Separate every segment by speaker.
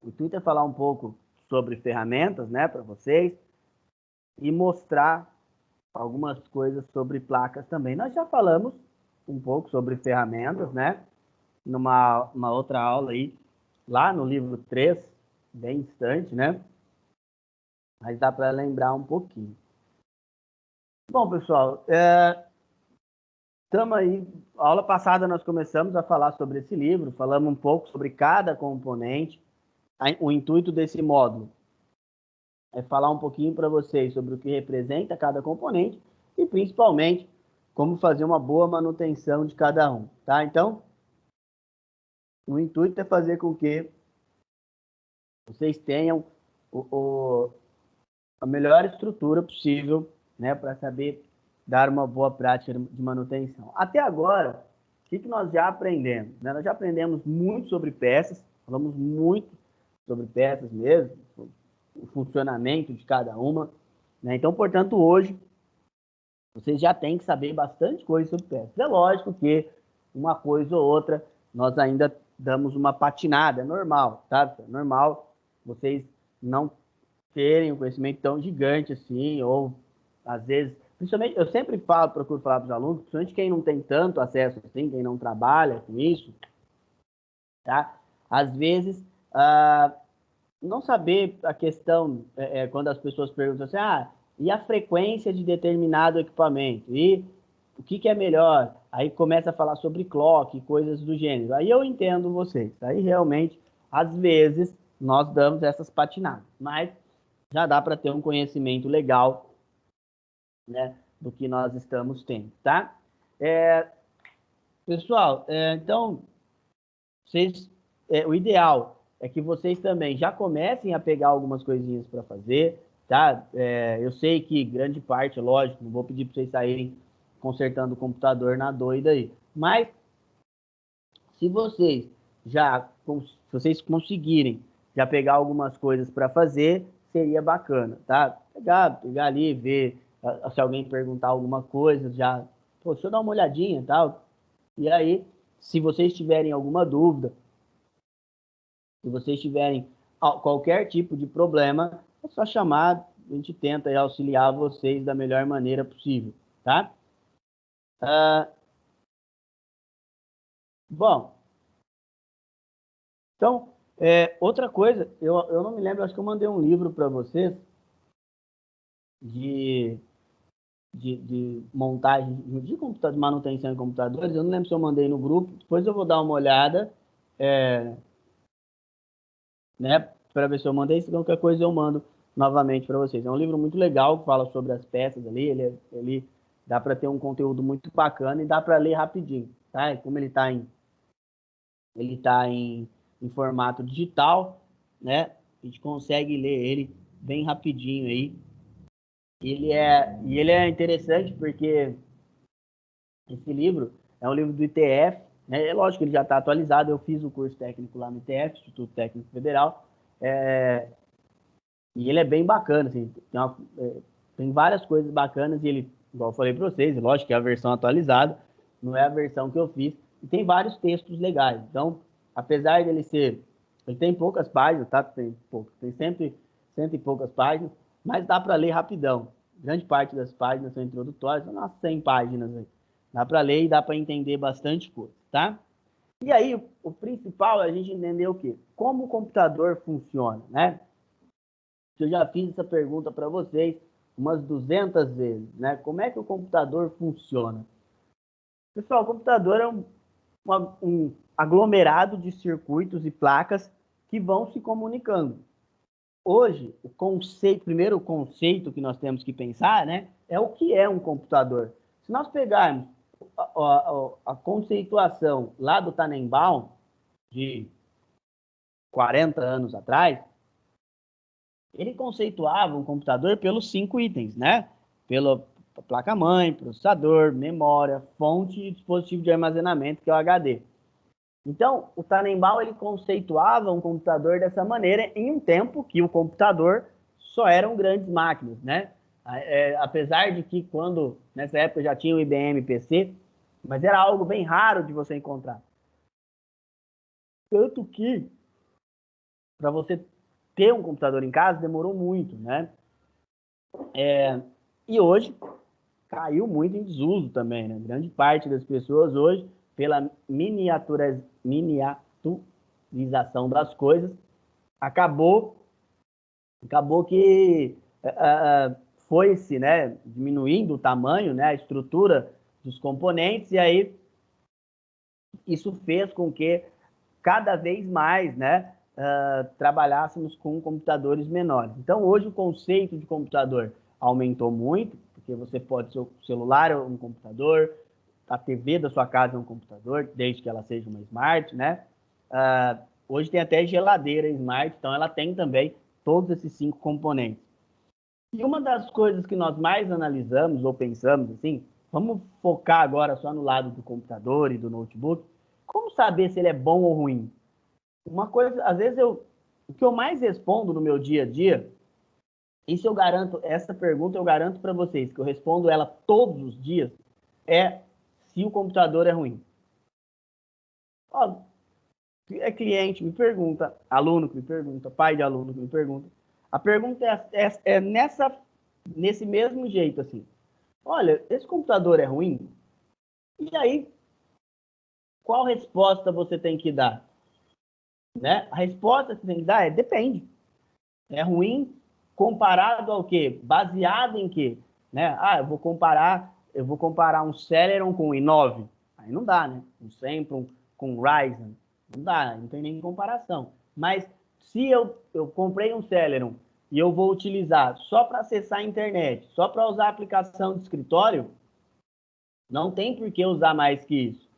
Speaker 1: O intuito é falar um pouco sobre ferramentas, né, para vocês e mostrar algumas coisas sobre placas também. Nós já falamos um pouco sobre ferramentas, né, uma outra aula aí, lá no livro 3, bem distante, né, mas dá para lembrar um pouquinho. Bom, pessoal, estamos aí, a aula passada nós começamos a falar sobre esse livro, falamos um pouco sobre cada componente. O intuito desse módulo é falar um pouquinho para vocês sobre o que representa cada componente e, principalmente, como fazer uma boa manutenção de cada um, tá? Então, o intuito é fazer com que vocês tenham a melhor estrutura possível, né, para saber dar uma boa prática de manutenção. Até agora, o que nós já aprendemos? Né? Nós já aprendemos muito sobre peças, falamos muito sobre peças mesmo, o funcionamento de cada uma, né? Então, portanto, hoje, vocês já têm que saber bastante coisa sobre peças. É lógico que uma coisa ou outra nós ainda damos uma patinada, é normal, tá? É normal vocês não terem um conhecimento tão gigante assim, ou às vezes, principalmente, eu sempre procuro falar para os alunos, principalmente quem não tem tanto acesso assim, quem não trabalha com isso, tá? Às vezes, não saber a questão, quando as pessoas perguntam assim, e a frequência de determinado equipamento? E o que é melhor? Aí começa a falar sobre clock, coisas do gênero. Aí eu entendo vocês. Aí realmente, às vezes, nós damos essas patinadas. Mas já dá para ter um conhecimento legal, né, do que nós estamos tendo, tá? Pessoal, então, o ideal é que vocês também já comecem a pegar algumas coisinhas para fazer, tá? Eu sei que grande parte, lógico, não vou pedir para vocês saírem consertando o computador na doida aí, mas se vocês conseguirem já pegar algumas coisas para fazer, seria bacana, tá? Pegar ali, ver se alguém perguntar alguma coisa, já, pô, deixa eu dar uma olhadinha e tal. E aí, se vocês tiverem alguma dúvida, se vocês tiverem qualquer tipo de problema, é só chamar, a gente tenta aí auxiliar vocês da melhor maneira possível, tá? Bom, então, outra coisa, eu não me lembro, acho que eu mandei um livro para vocês de montagem, de computador, de manutenção de computadores, eu não lembro se eu mandei no grupo, depois eu vou dar uma olhada, né, para ver se eu mandei, se qualquer coisa eu mando novamente para vocês. É um livro muito legal, que fala sobre as peças ali, ele dá para ter um conteúdo muito bacana e dá para ler rapidinho, tá? E como ele tá em formato digital, né, a gente consegue ler ele bem rapidinho aí. E ele é interessante porque esse livro é um livro do ITF, né? É lógico que ele já está atualizado, eu fiz o curso técnico lá no ITF, Instituto Técnico Federal, e ele é bem bacana, assim, tem várias coisas bacanas, e ele, igual eu falei para vocês, lógico que é a versão atualizada, não é a versão que eu fiz, e tem vários textos legais. Então, apesar dele ele tem poucas páginas, tá? Tem cento e poucas páginas, mas dá para ler rapidão. Grande parte das páginas são introdutórias, são umas 100 páginas aí. Dá para ler e dá para entender bastante coisa, tá? E aí, o principal é a gente entender o quê? Como o computador funciona, né? Eu já fiz essa pergunta para vocês umas 200 vezes, né? Como é que o computador funciona? Pessoal, o computador é um aglomerado de circuitos e placas que vão se comunicando. Hoje, primeiro conceito que nós temos que pensar, né, é o que é um computador. Se nós pegarmos a conceituação lá do Tannenbaum, de 40 anos atrás, ele conceituava um computador pelos 5 itens, né? Pela placa-mãe, processador, memória, fonte e dispositivo de armazenamento, que é o HD. Então, o Tannenbaum ele conceituava um computador dessa maneira em um tempo que o computador só eram grandes máquinas, né? Apesar de que nessa época já tinha o IBM PC, mas era algo bem raro de você encontrar. Tanto que para você ter um computador em casa demorou muito, né? E hoje caiu muito em desuso também, né? Grande parte das pessoas hoje, pela miniaturização das coisas, acabou que foi-se, né, diminuindo o tamanho, né, a estrutura dos componentes, e aí isso fez com que cada vez mais, né, trabalhássemos com computadores menores. Então, hoje o conceito de computador aumentou muito, porque você pode, seu celular é um computador, a TV da sua casa é um computador, desde que ela seja uma smart, né? Hoje tem até geladeira smart, então ela tem também todos esses 5 componentes. E uma das coisas que nós mais analisamos ou pensamos assim, vamos focar agora só no lado do computador e do notebook, como saber se ele é bom ou ruim? Uma coisa, às vezes o que eu mais respondo no meu dia a dia, isso eu garanto, essa pergunta eu garanto para vocês, que eu respondo ela todos os dias, é se o computador é ruim. Ó, é cliente me pergunta, aluno que me pergunta, pai de aluno que me pergunta. A pergunta é nesse mesmo jeito, assim. Olha, esse computador é ruim? E aí, qual resposta você tem que dar? Né? A resposta que você tem que dar é depende. É ruim comparado ao quê? Baseado em quê? Né? Eu vou comparar um Celeron com um i9. Aí não dá, né? Um Sempron com um Ryzen. Não dá, não tem nem comparação. Mas se eu comprei um Celeron e eu vou utilizar só para acessar a internet, só para usar a aplicação de escritório, não tem por que usar mais que isso.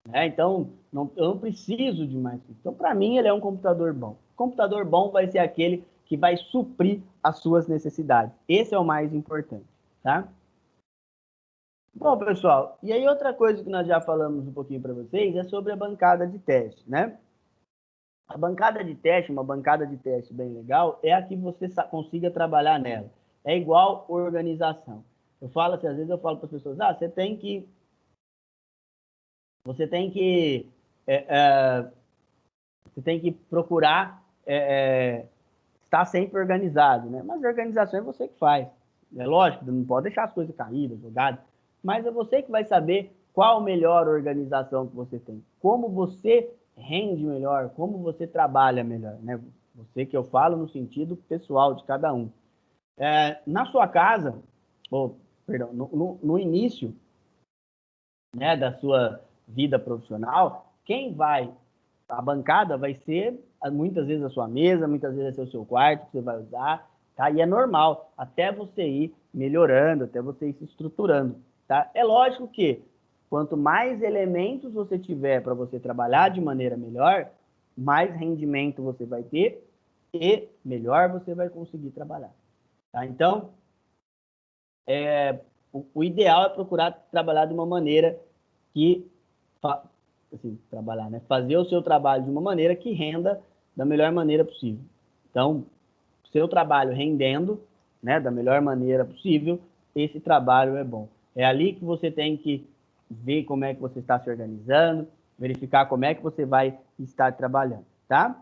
Speaker 1: Né? Então, eu não preciso de mais que isso. Então, para mim, ele é um computador bom. O computador bom vai ser aquele que vai suprir as suas necessidades. Esse é o mais importante, tá? Bom, pessoal, e aí outra coisa que nós já falamos um pouquinho para vocês é sobre a bancada de teste, né? A bancada de teste, uma bancada de teste bem legal, é a que você consiga trabalhar nela. É igual organização. Eu falo assim, às vezes eu falo para as pessoas, você tem que você tem que procurar estar sempre organizado, né? Mas a organização é você que faz. É lógico, não pode deixar as coisas caídas, jogadas, mas é você que vai saber qual a melhor organização que você tem, como você rende melhor, como você trabalha melhor, né? Você que eu falo no sentido pessoal de cada um. Na sua casa, perdão, no início, né, da sua vida profissional, a bancada vai ser muitas vezes a sua mesa, muitas vezes vai ser o seu quarto que você vai usar, tá? E é normal, até você ir melhorando, até você ir se estruturando, tá? É lógico que quanto mais elementos você tiver para você trabalhar de maneira melhor, mais rendimento você vai ter e melhor você vai conseguir trabalhar, tá? Então, o ideal é procurar trabalhar de uma maneira que assim, trabalhar, né? Fazer o seu trabalho de uma maneira que renda da melhor maneira possível. Então, seu trabalho rendendo, né, da melhor maneira possível, esse trabalho é bom. É ali que você tem que ver como é que você está se organizando, verificar como é que você vai estar trabalhando, tá?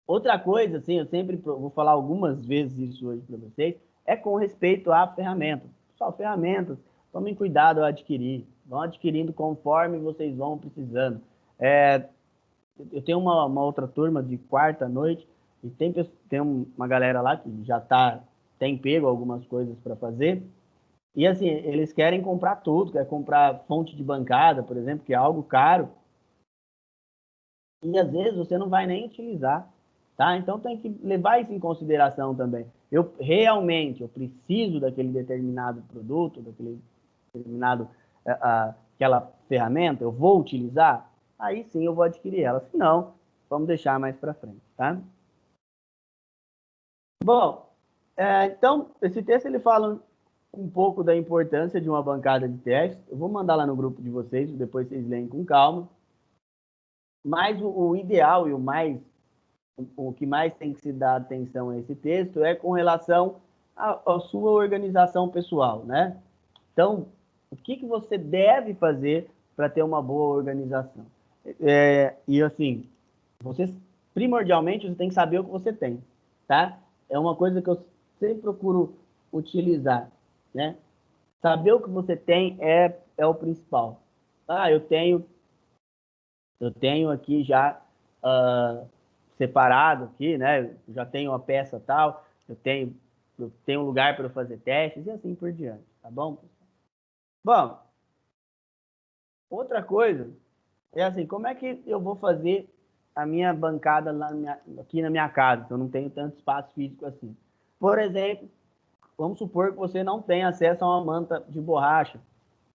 Speaker 1: Outra coisa, assim, eu sempre vou falar algumas vezes isso hoje para vocês, é com respeito a ferramentas. Pessoal, ferramentas, tomem cuidado ao adquirir. Vão adquirindo conforme vocês vão precisando. Eu tenho uma outra turma de quarta noite e tem uma galera lá que já tem pego algumas coisas para fazer. E assim, eles querem comprar tudo, querem comprar fonte de bancada, por exemplo, que é algo caro. E às vezes você não vai nem utilizar, tá? Então tem que levar isso em consideração também. Eu preciso daquele determinado produto, daquele determinado aquela ferramenta, eu vou utilizar, aí sim eu vou adquirir ela. Se não, vamos deixar mais para frente, tá? Bom, então esse texto ele fala um pouco da importância de uma bancada de teste. Eu vou mandar lá no grupo de vocês, depois vocês leem com calma. Mas o ideal e o que mais tem que se dar atenção a esse texto é com relação à sua organização pessoal, né? Então, o que você deve fazer para ter uma boa organização? E assim, primordialmente, você tem que saber o que você tem, tá? É uma coisa que eu sempre procuro utilizar, né? Saber o que você tem é o principal. Ah, eu tenho aqui já separado aqui, né? Já tenho uma peça tal, eu tenho um lugar para fazer testes e assim por diante, tá bom? Bom, outra coisa é assim, como é que eu vou fazer a minha bancada aqui na minha casa, que eu não tenho tanto espaço físico assim? Por exemplo, vamos supor que você não tem acesso a uma manta de borracha,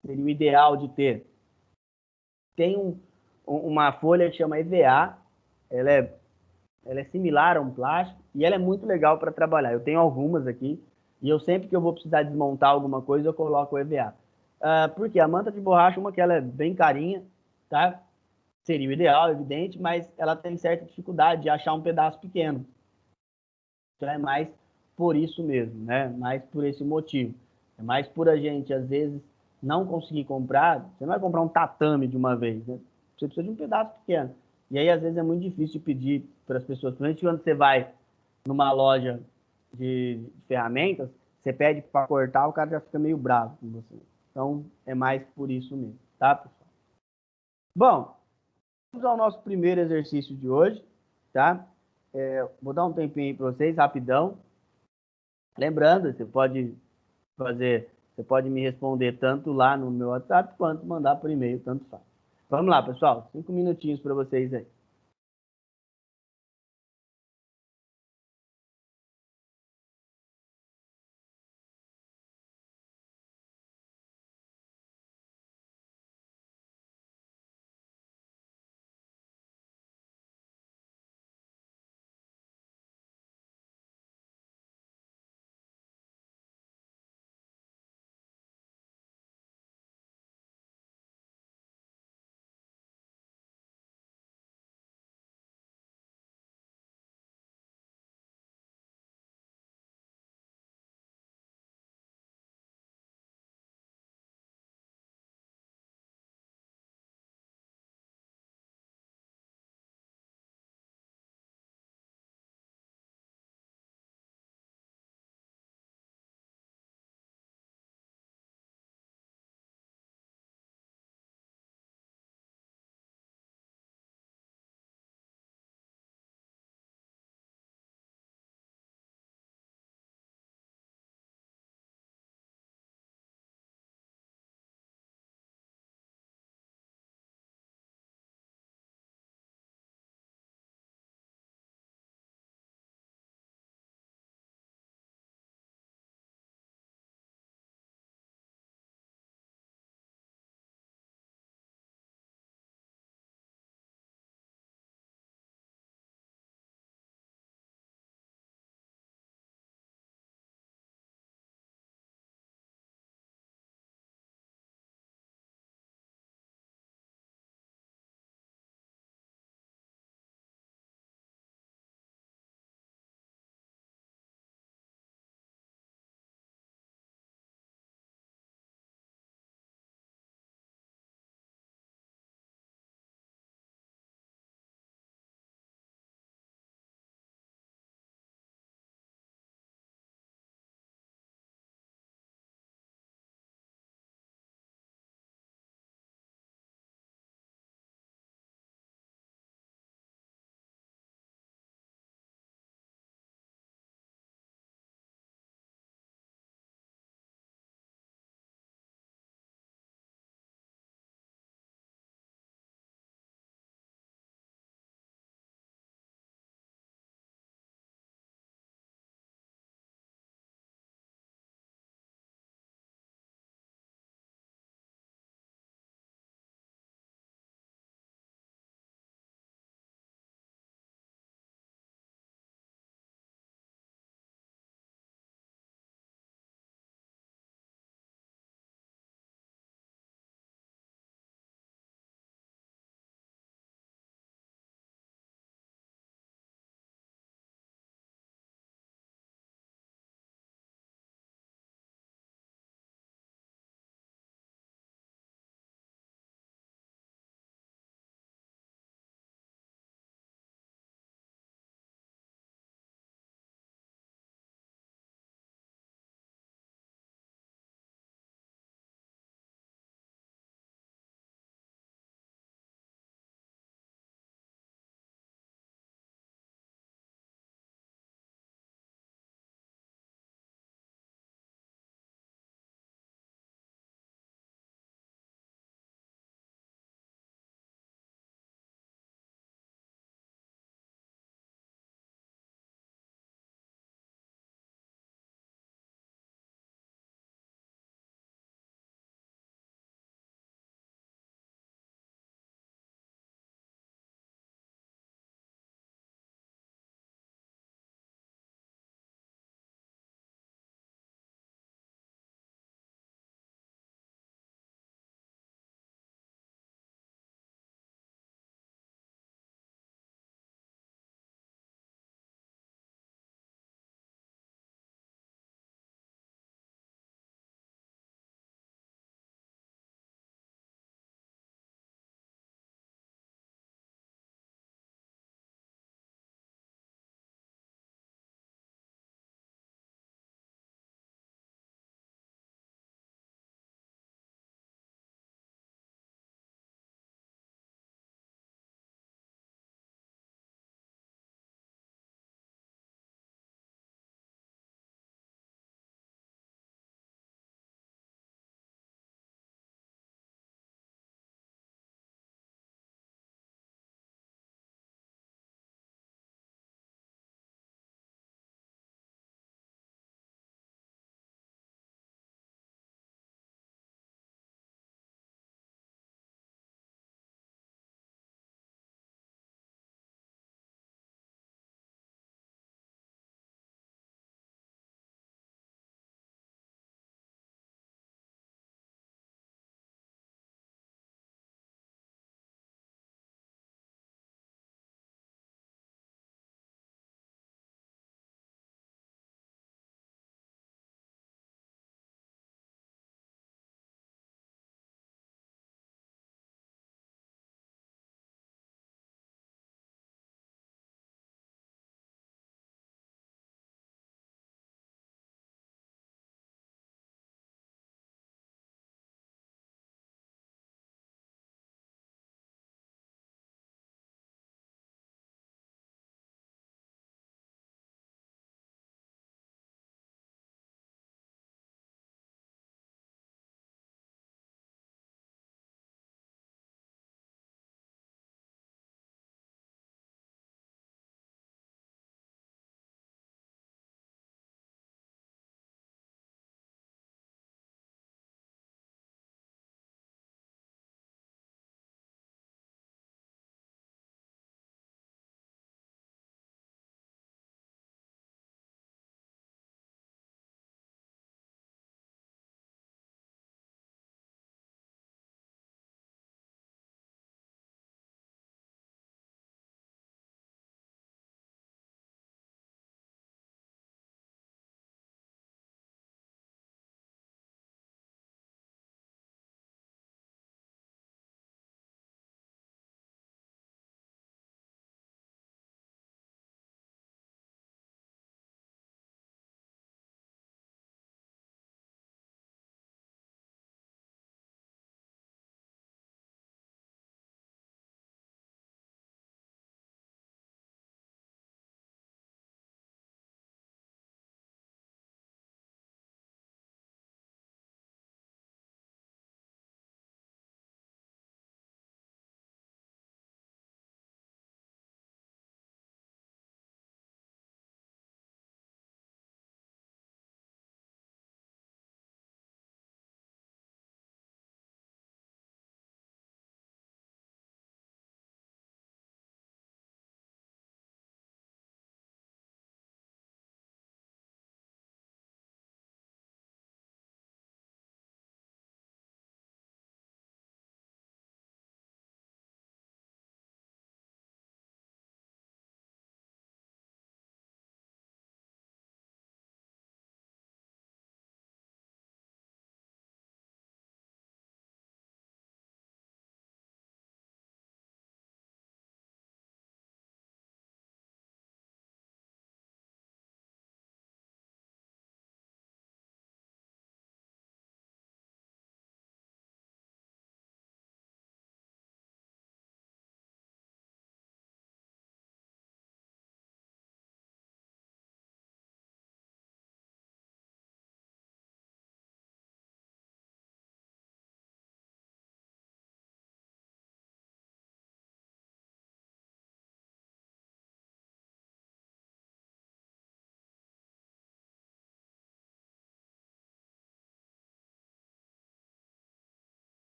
Speaker 1: seria o ideal de ter. Tem uma folha que chama EVA, ela é, ela é similar a um plástico e ela é muito legal para trabalhar. Eu tenho algumas aqui e eu sempre que eu vou precisar desmontar alguma coisa, eu coloco o EVA. Porque a manta de borracha, uma que ela é bem carinha, tá? Seria o ideal, evidente, mas ela tem certa dificuldade de achar um pedaço pequeno. Então é mais por isso mesmo, né? Mais por esse motivo. É mais por a gente, às vezes, não conseguir comprar. Você não vai comprar um tatame de uma vez, né? Você precisa de um pedaço pequeno. E aí, às vezes, é muito difícil de pedir para as pessoas. Principalmente quando você vai numa loja de ferramentas, você pede para cortar, o cara já fica meio bravo com você. Então, é mais por isso mesmo, tá, pessoal? Bom, vamos ao nosso primeiro exercício de hoje, tá? Vou dar um tempinho aí para vocês, rapidão. Lembrando, você pode me responder tanto lá no meu WhatsApp quanto mandar por e-mail, tanto faz. Vamos lá, pessoal, 5 minutinhos para vocês aí.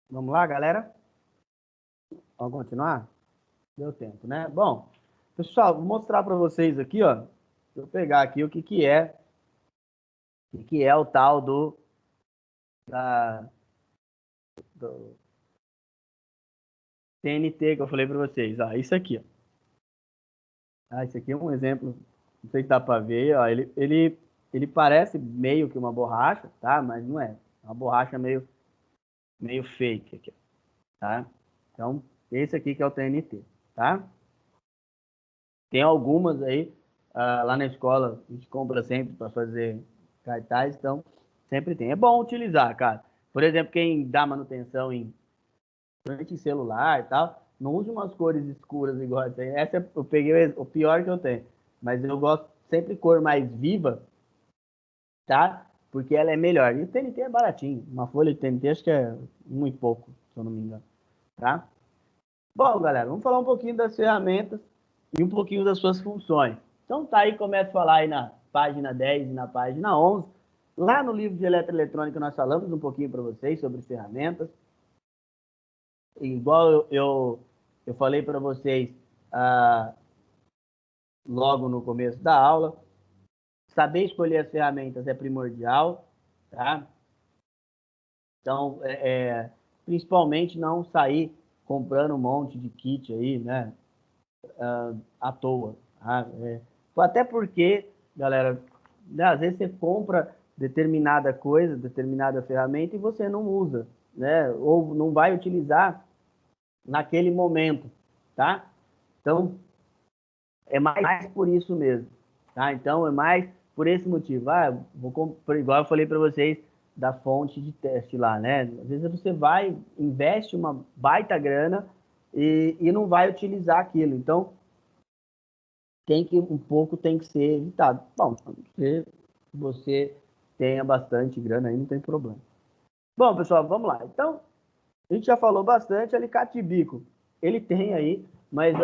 Speaker 1: Vamos lá, galera? Vamos continuar? Deu tempo, né? Bom, pessoal, vou mostrar para vocês aqui, ó. Vou pegar aqui o que é o tal do TNT que eu falei para vocês. Ó, isso aqui, ó. Ah, isso aqui é um exemplo, não sei se dá para ver, ó. Ele parece meio que uma borracha, tá? Mas não é. É uma borracha meio fake aqui, tá? Então, esse aqui que é o TNT, tá? Tem algumas aí, lá na escola, a gente compra sempre para fazer cartaz, então sempre tem. É bom utilizar, cara. Por exemplo, quem dá manutenção em celular e tal, não use umas cores escuras igual essa aí. Essa eu peguei o pior que eu tenho. Mas eu gosto sempre cor mais viva, tá? Porque ela é melhor. E o TNT é baratinho. Uma folha de TNT acho que é um e pouco, se eu não me engano, tá? Bom, galera, vamos falar um pouquinho das ferramentas e um pouquinho das suas funções. Então tá aí, começa a falar aí na página 10 e na página 11. Lá no livro de eletroeletrônica nós falamos um pouquinho para vocês sobre ferramentas. Igual eu falei para vocês logo no começo da aula, saber escolher as ferramentas é primordial, tá? Então, principalmente não sair comprando um monte de kit aí, né? À toa. Tá? Até porque, galera, né, às vezes você compra determinada coisa, determinada ferramenta e você não usa, né? Ou não vai utilizar naquele momento, tá? Então, é mais por isso mesmo, tá? Então, é mais por esse motivo. Igual eu falei para vocês da fonte de teste lá, né? Às vezes você vai, investe uma baita grana e não vai utilizar aquilo. Então, um pouco tem que ser evitado. Bom, se você tenha bastante grana aí, não tem problema. Bom, pessoal, vamos lá. Então, a gente já falou bastante, alicate de bico. Ele tem aí, mas,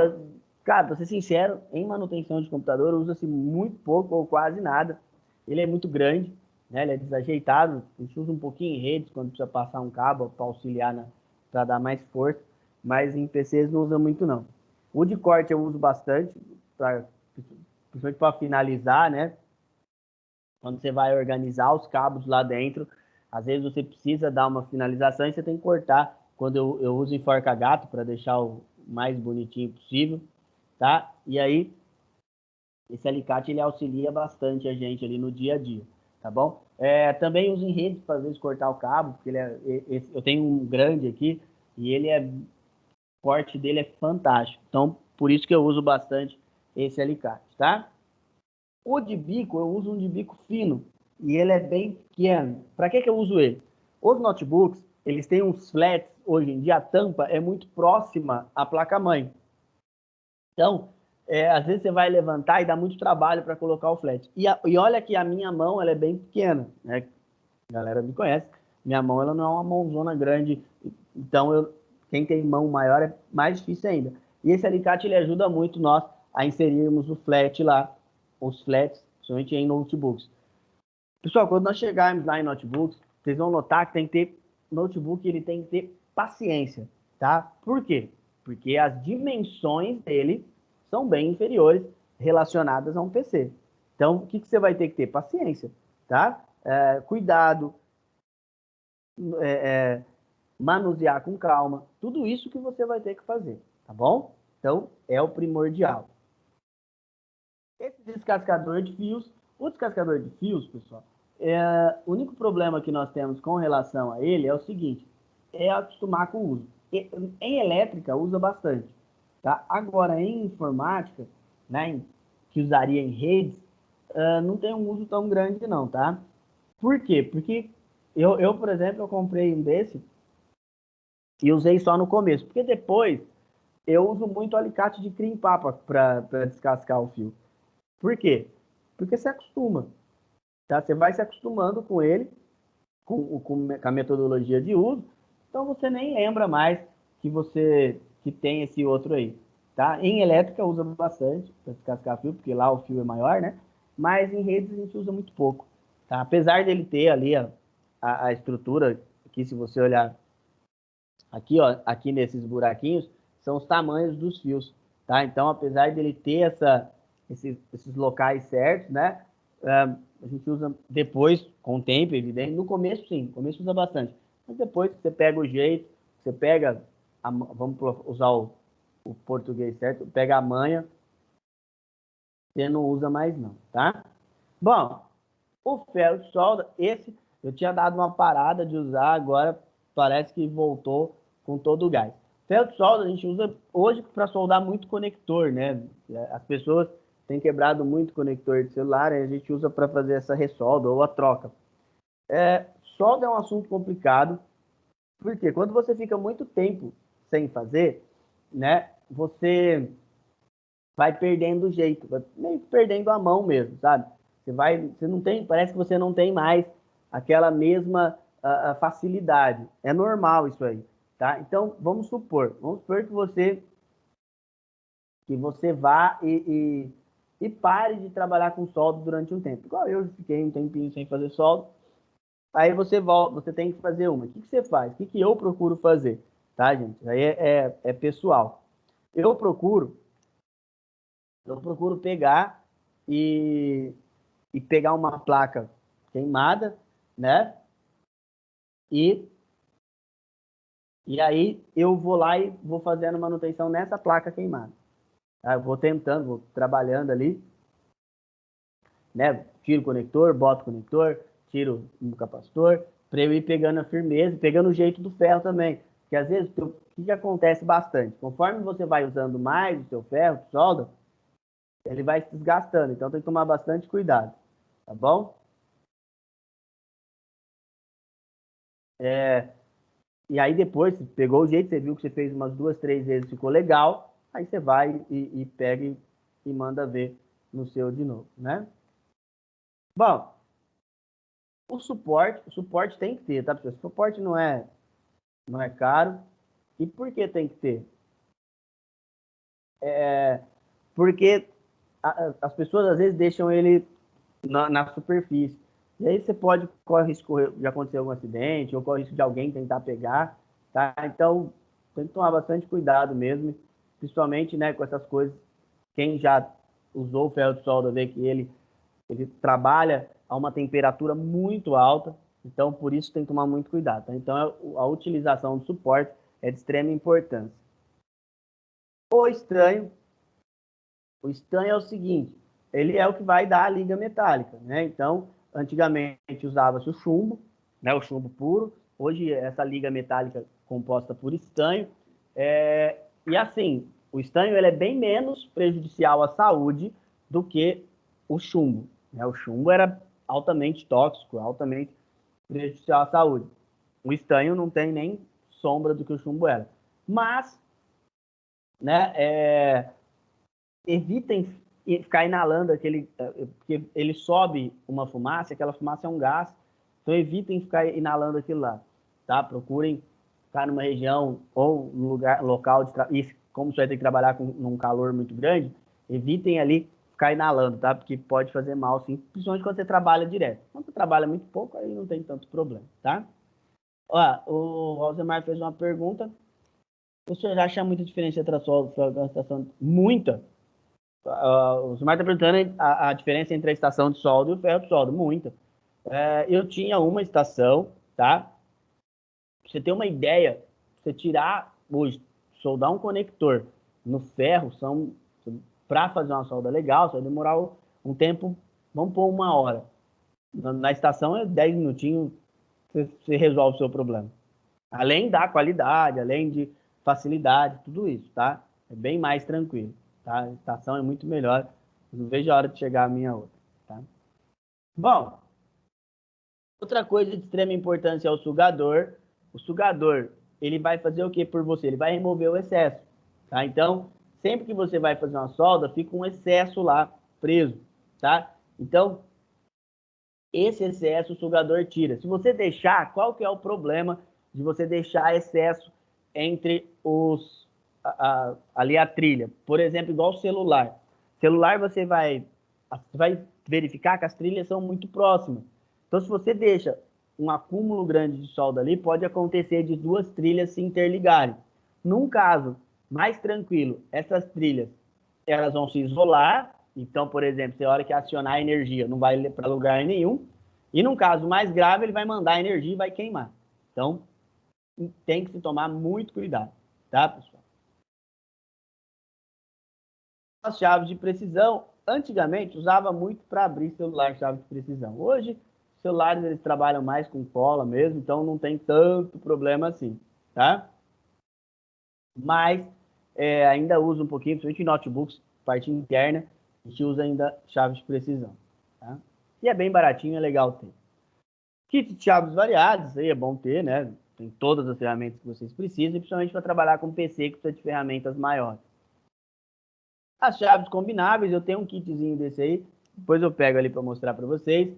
Speaker 1: cara, para ser sincero, em manutenção de computador usa-se muito pouco ou quase nada. Ele é muito grande, né? Ele é desajeitado. A gente usa um pouquinho em redes quando precisa passar um cabo para auxiliar, para dar mais força, mas em PCs não usa muito não. O de corte eu uso bastante, principalmente para finalizar, né? Quando você vai organizar os cabos lá dentro, às vezes você precisa dar uma finalização e você tem que cortar. Quando eu uso enforca-gato para deixar o mais bonitinho possível, tá? E aí, esse alicate ele auxilia bastante a gente ali no dia a dia, tá bom? Também uso em rede para às vezes cortar o cabo, porque eu tenho um grande aqui e o corte dele é fantástico. Então, por isso que eu uso bastante esse alicate, tá? O de bico, eu uso um de bico fino e ele é bem pequeno. Para que eu uso ele? Os notebooks, eles têm uns flats, hoje em dia a tampa é muito próxima à placa-mãe. Então, às vezes você vai levantar e dá muito trabalho para colocar o flat. E olha que a minha mão ela é bem pequena, né? A galera me conhece. Minha mão ela não é uma mãozona grande, então quem tem mão maior é mais difícil ainda. E esse alicate ele ajuda muito nós a inserirmos o flat lá, os flats, principalmente em notebooks. Pessoal, quando nós chegarmos lá em notebooks, vocês vão notar que notebook ele tem que ter paciência, tá? Por quê? Porque as dimensões dele são bem inferiores relacionadas a um PC. Então, o que você vai ter que ter? Paciência, tá? Cuidado, manusear com calma, tudo isso que você vai ter que fazer, tá bom? Então, é o primordial. Esse descascador de fios, o descascador de fios, pessoal, o único problema que nós temos com relação a ele é o seguinte, é acostumar com o uso. Em elétrica, usa bastante, tá? Agora, em informática, né, que usaria em redes, não tem um uso tão grande não, tá? Por quê? Porque por exemplo, eu comprei um desse e usei só no começo, porque depois eu uso muito alicate de crimpar para descascar o fio. Por quê? Porque você acostuma, tá? Você vai se acostumando com ele, com a metodologia de uso, então você nem lembra mais que tem esse outro aí, tá? Em elétrica usa bastante para descascar fio, porque lá o fio é maior, né? Mas em redes a gente usa muito pouco, tá? Apesar dele ter ali a estrutura, aqui se você olhar Aqui, ó, aqui nesses buraquinhos, são os tamanhos dos fios, tá? Então, apesar dele ter esses locais certos, né? A gente usa depois, com o tempo, evidente. No começo, sim. No começo usa bastante. Mas depois você pega o jeito, você pega, vamos usar o português certo, pega a manha, você não usa mais não, tá? Bom, o ferro de solda, esse eu tinha dado uma parada de usar, agora parece que voltou com todo o gás. Ferro de solda a gente usa hoje para soldar muito conector, né? As pessoas têm quebrado muito conector de celular e a gente usa para fazer essa ressolda ou a troca. Solda é um assunto complicado, porque quando você fica muito tempo sem fazer, né? Você vai perdendo o jeito, vai meio que perdendo a mão mesmo, sabe? Você não tem, parece que você não tem mais aquela mesma facilidade. É normal isso aí, tá? Então, vamos supor que você vá e pare de trabalhar com solda durante um tempo. Igual eu fiquei um tempinho sem fazer solda, aí você volta, você tem que fazer uma. O que você faz? O que eu procuro fazer? Tá, gente? Aí é pessoal. Eu procuro pegar e pegar uma placa queimada, né? E aí eu vou lá e vou fazendo manutenção nessa placa queimada. Tá? Eu vou tentando, vou trabalhando ali, né? Tiro o conector, boto o conector, tiro o capacitor, para eu ir pegando a firmeza, pegando o jeito do ferro também. Porque às vezes, o que acontece bastante? Conforme você vai usando mais o seu ferro de solda, ele vai se desgastando. Então tem que tomar bastante cuidado, tá bom? E aí depois, você pegou o jeito, você viu que você fez umas 2, 3 vezes, ficou legal, aí você vai e pega e manda ver no seu de novo, né? Bom, o suporte tem que ter, tá, pessoal? O suporte não é caro. E por que tem que ter? Porque as pessoas às vezes deixam ele na superfície. E aí você corre risco de acontecer algum acidente, ou corre risco de alguém tentar pegar, tá? Então, tem que tomar bastante cuidado mesmo, principalmente, né, com essas coisas. Quem já usou o ferro de solda vê que ele trabalha a uma temperatura muito alta, então por isso tem que tomar muito cuidado, tá? Então, a utilização do suporte é de extrema importância. O estanho é o seguinte, ele é o que vai dar a liga metálica, né? Então, antigamente usava-se o chumbo, né? O chumbo puro. Hoje, essa liga metálica composta por estanho. E assim, o estanho ele é bem menos prejudicial à saúde do que o chumbo, né? O chumbo era altamente tóxico, altamente prejudicial à saúde. O estanho não tem nem sombra do que o chumbo era. Mas, né, evitem ficar inalando porque ele sobe uma fumaça, aquela fumaça é um gás, então evitem ficar inalando aquilo lá, tá? Procurem ficar numa região ou no local e como você vai ter que trabalhar num calor muito grande, evitem ali ficar inalando, tá? Porque pode fazer mal, sim, principalmente quando você trabalha direto. Quando você trabalha muito pouco, aí não tem tanto problema, tá? Ó, o Alzemar fez uma pergunta. O senhor acha muita diferença entre a sua estação? Muita. O Sumar está perguntando a diferença entre a estação de solda e o ferro de solda. Muita. Eu tinha uma estação, tá? Pra você ter uma ideia, você tirar hoje, soldar um conector no ferro, para fazer uma solda legal, você vai demorar um tempo, vamos pôr 1 hora. Na estação é 10 minutinhos, você resolve o seu problema. Além da qualidade, além de facilidade, tudo isso, tá? É bem mais tranquilo, tá? A estação é muito melhor. Não vejo a hora de chegar a minha outra, tá? Bom, outra coisa de extrema importância é o sugador. O sugador, ele vai fazer o que por você? Ele vai remover o excesso, tá? Então, sempre que você vai fazer uma solda, fica um excesso lá preso, tá? Então, esse excesso o sugador tira. Se você deixar, qual que é o problema de você deixar excesso entre ali a trilha? Por exemplo, igual o celular. Celular você vai verificar que as trilhas são muito próximas. Então, se você deixa um acúmulo grande de solda ali, pode acontecer de duas trilhas se interligarem. Num caso mais tranquilo, essas trilhas elas vão se isolar. Então, por exemplo, se a hora que acionar a energia não vai para lugar nenhum. E num caso mais grave, ele vai mandar a energia e vai queimar. Então, tem que se tomar muito cuidado, tá, pessoal? As chaves de precisão, antigamente, usava muito para abrir celular chave de precisão. Hoje, celulares eles trabalham mais com cola mesmo, então não tem tanto problema assim, tá? Mas ainda usa um pouquinho, principalmente em notebooks, parte interna, a gente usa ainda chaves de precisão, tá? E é bem baratinho, é legal ter. Kit de chaves variadas, isso aí é bom ter, né? Tem todas as ferramentas que vocês precisam, principalmente para trabalhar com PC que precisa de ferramentas maiores. As chaves combináveis, eu tenho um kitzinho desse aí, depois eu pego ali para mostrar para vocês.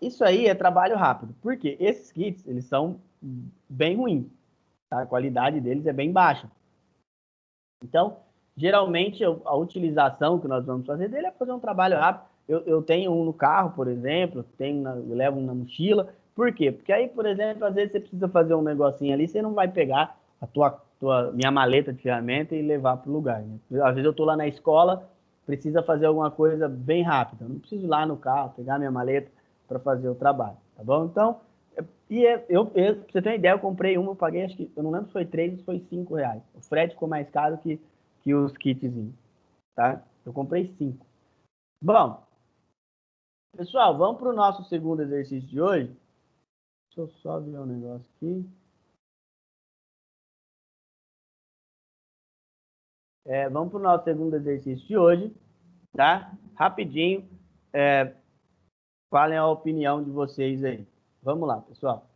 Speaker 1: Isso aí é trabalho rápido, porque esses kits, eles são bem ruins, tá? A qualidade deles é bem baixa. Então, geralmente, a utilização que nós vamos fazer dele é fazer um trabalho rápido. Eu tenho um no carro, por exemplo, eu levo um na mochila. Por quê? Porque aí, por exemplo, às vezes você precisa fazer um negocinho ali, você não vai pegar minha maleta de ferramenta e levar para o lugar, né? Às vezes eu estou lá na escola, precisa fazer alguma coisa bem rápida. Eu não preciso ir lá no carro, pegar minha maleta para fazer o trabalho, tá bom? Então, pra você ter uma ideia, eu comprei uma, eu paguei, acho que, eu não lembro se foi 3 ou foi 5 reais. O frete ficou mais caro que os kitzinhos, tá? Eu comprei 5. Bom, pessoal, vamos para o nosso segundo exercício de hoje. Deixa eu só ver um negócio aqui. Vamos para o nosso segundo exercício de hoje, tá? Rapidinho, falem a opinião de vocês aí. Vamos lá, pessoal.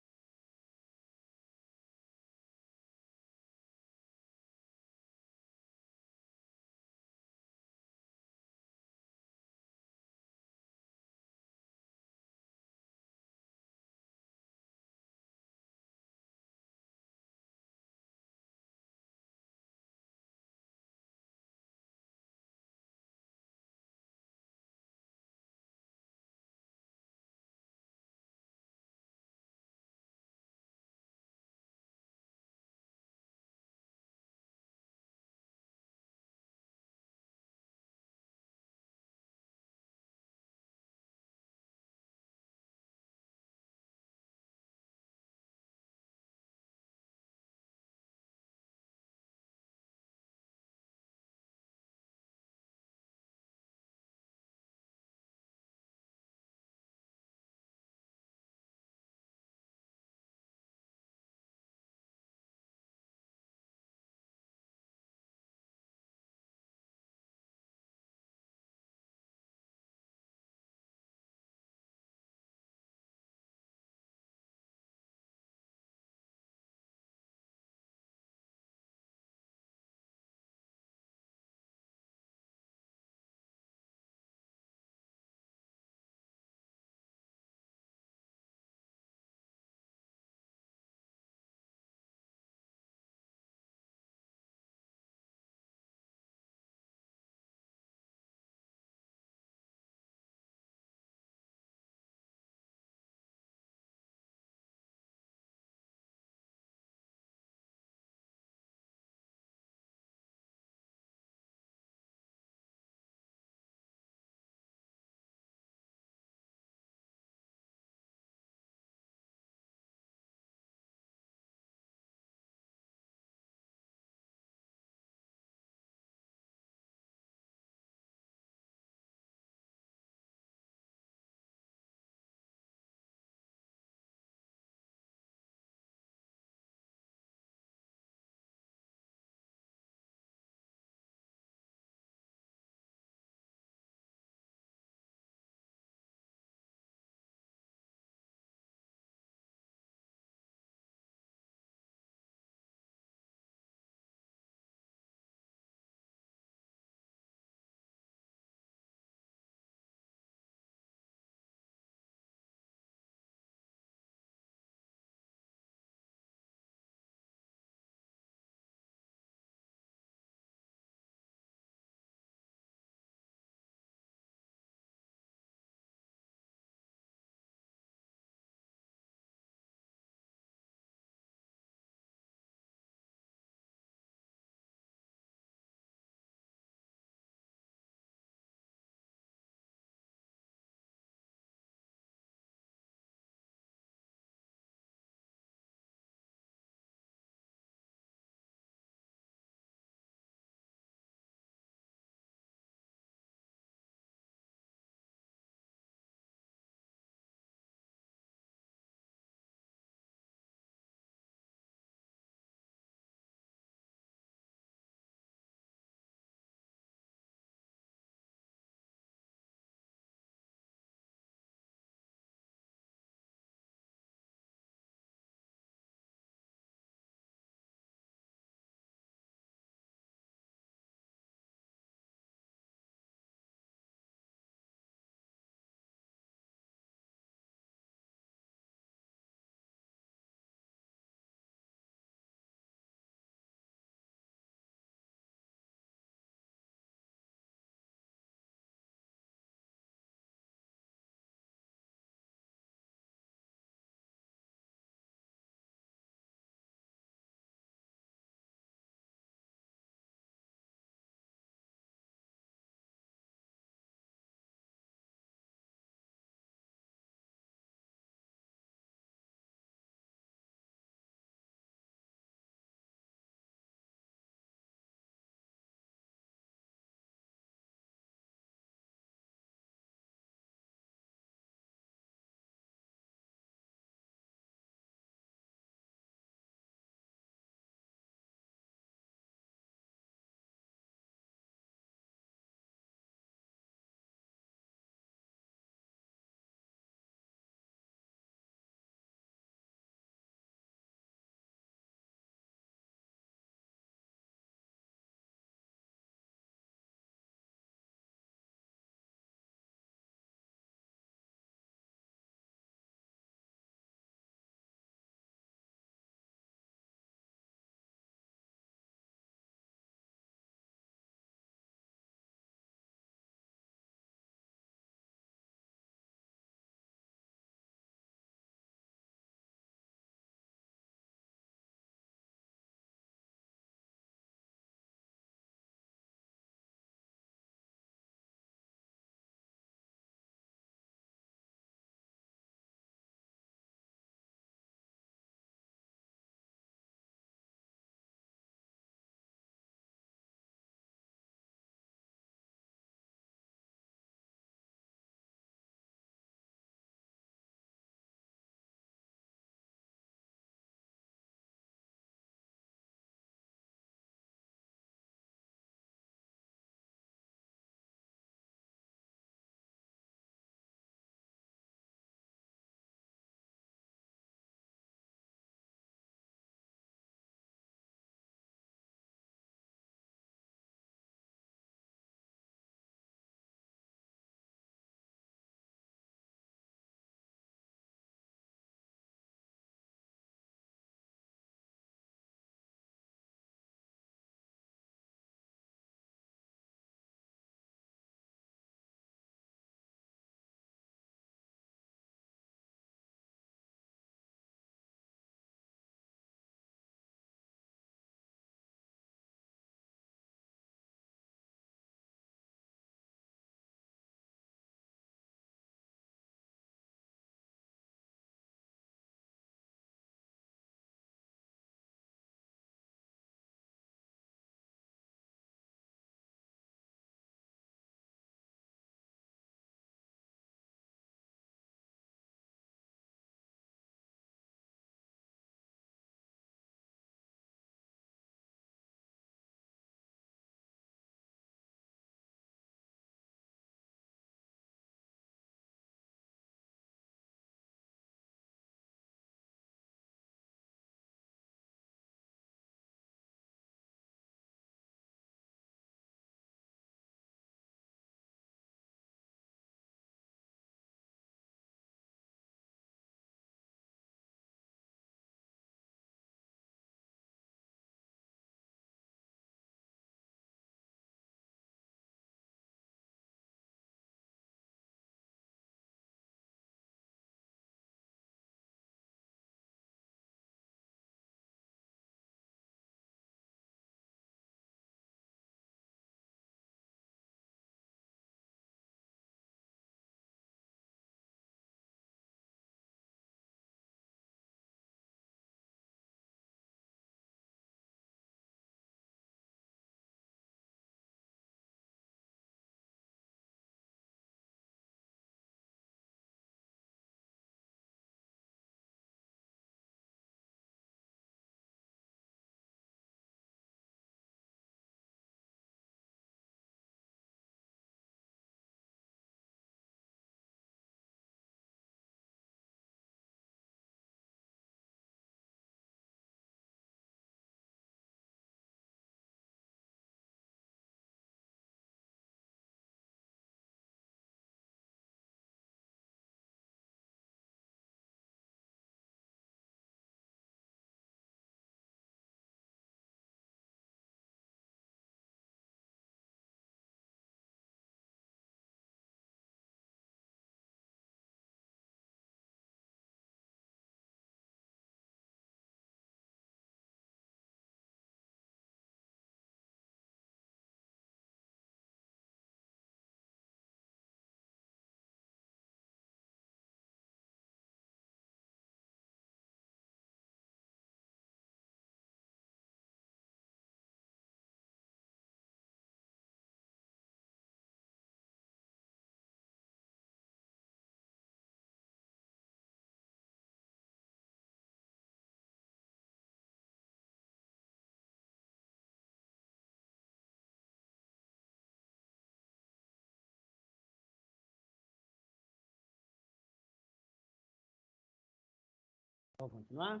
Speaker 1: Vou continuar?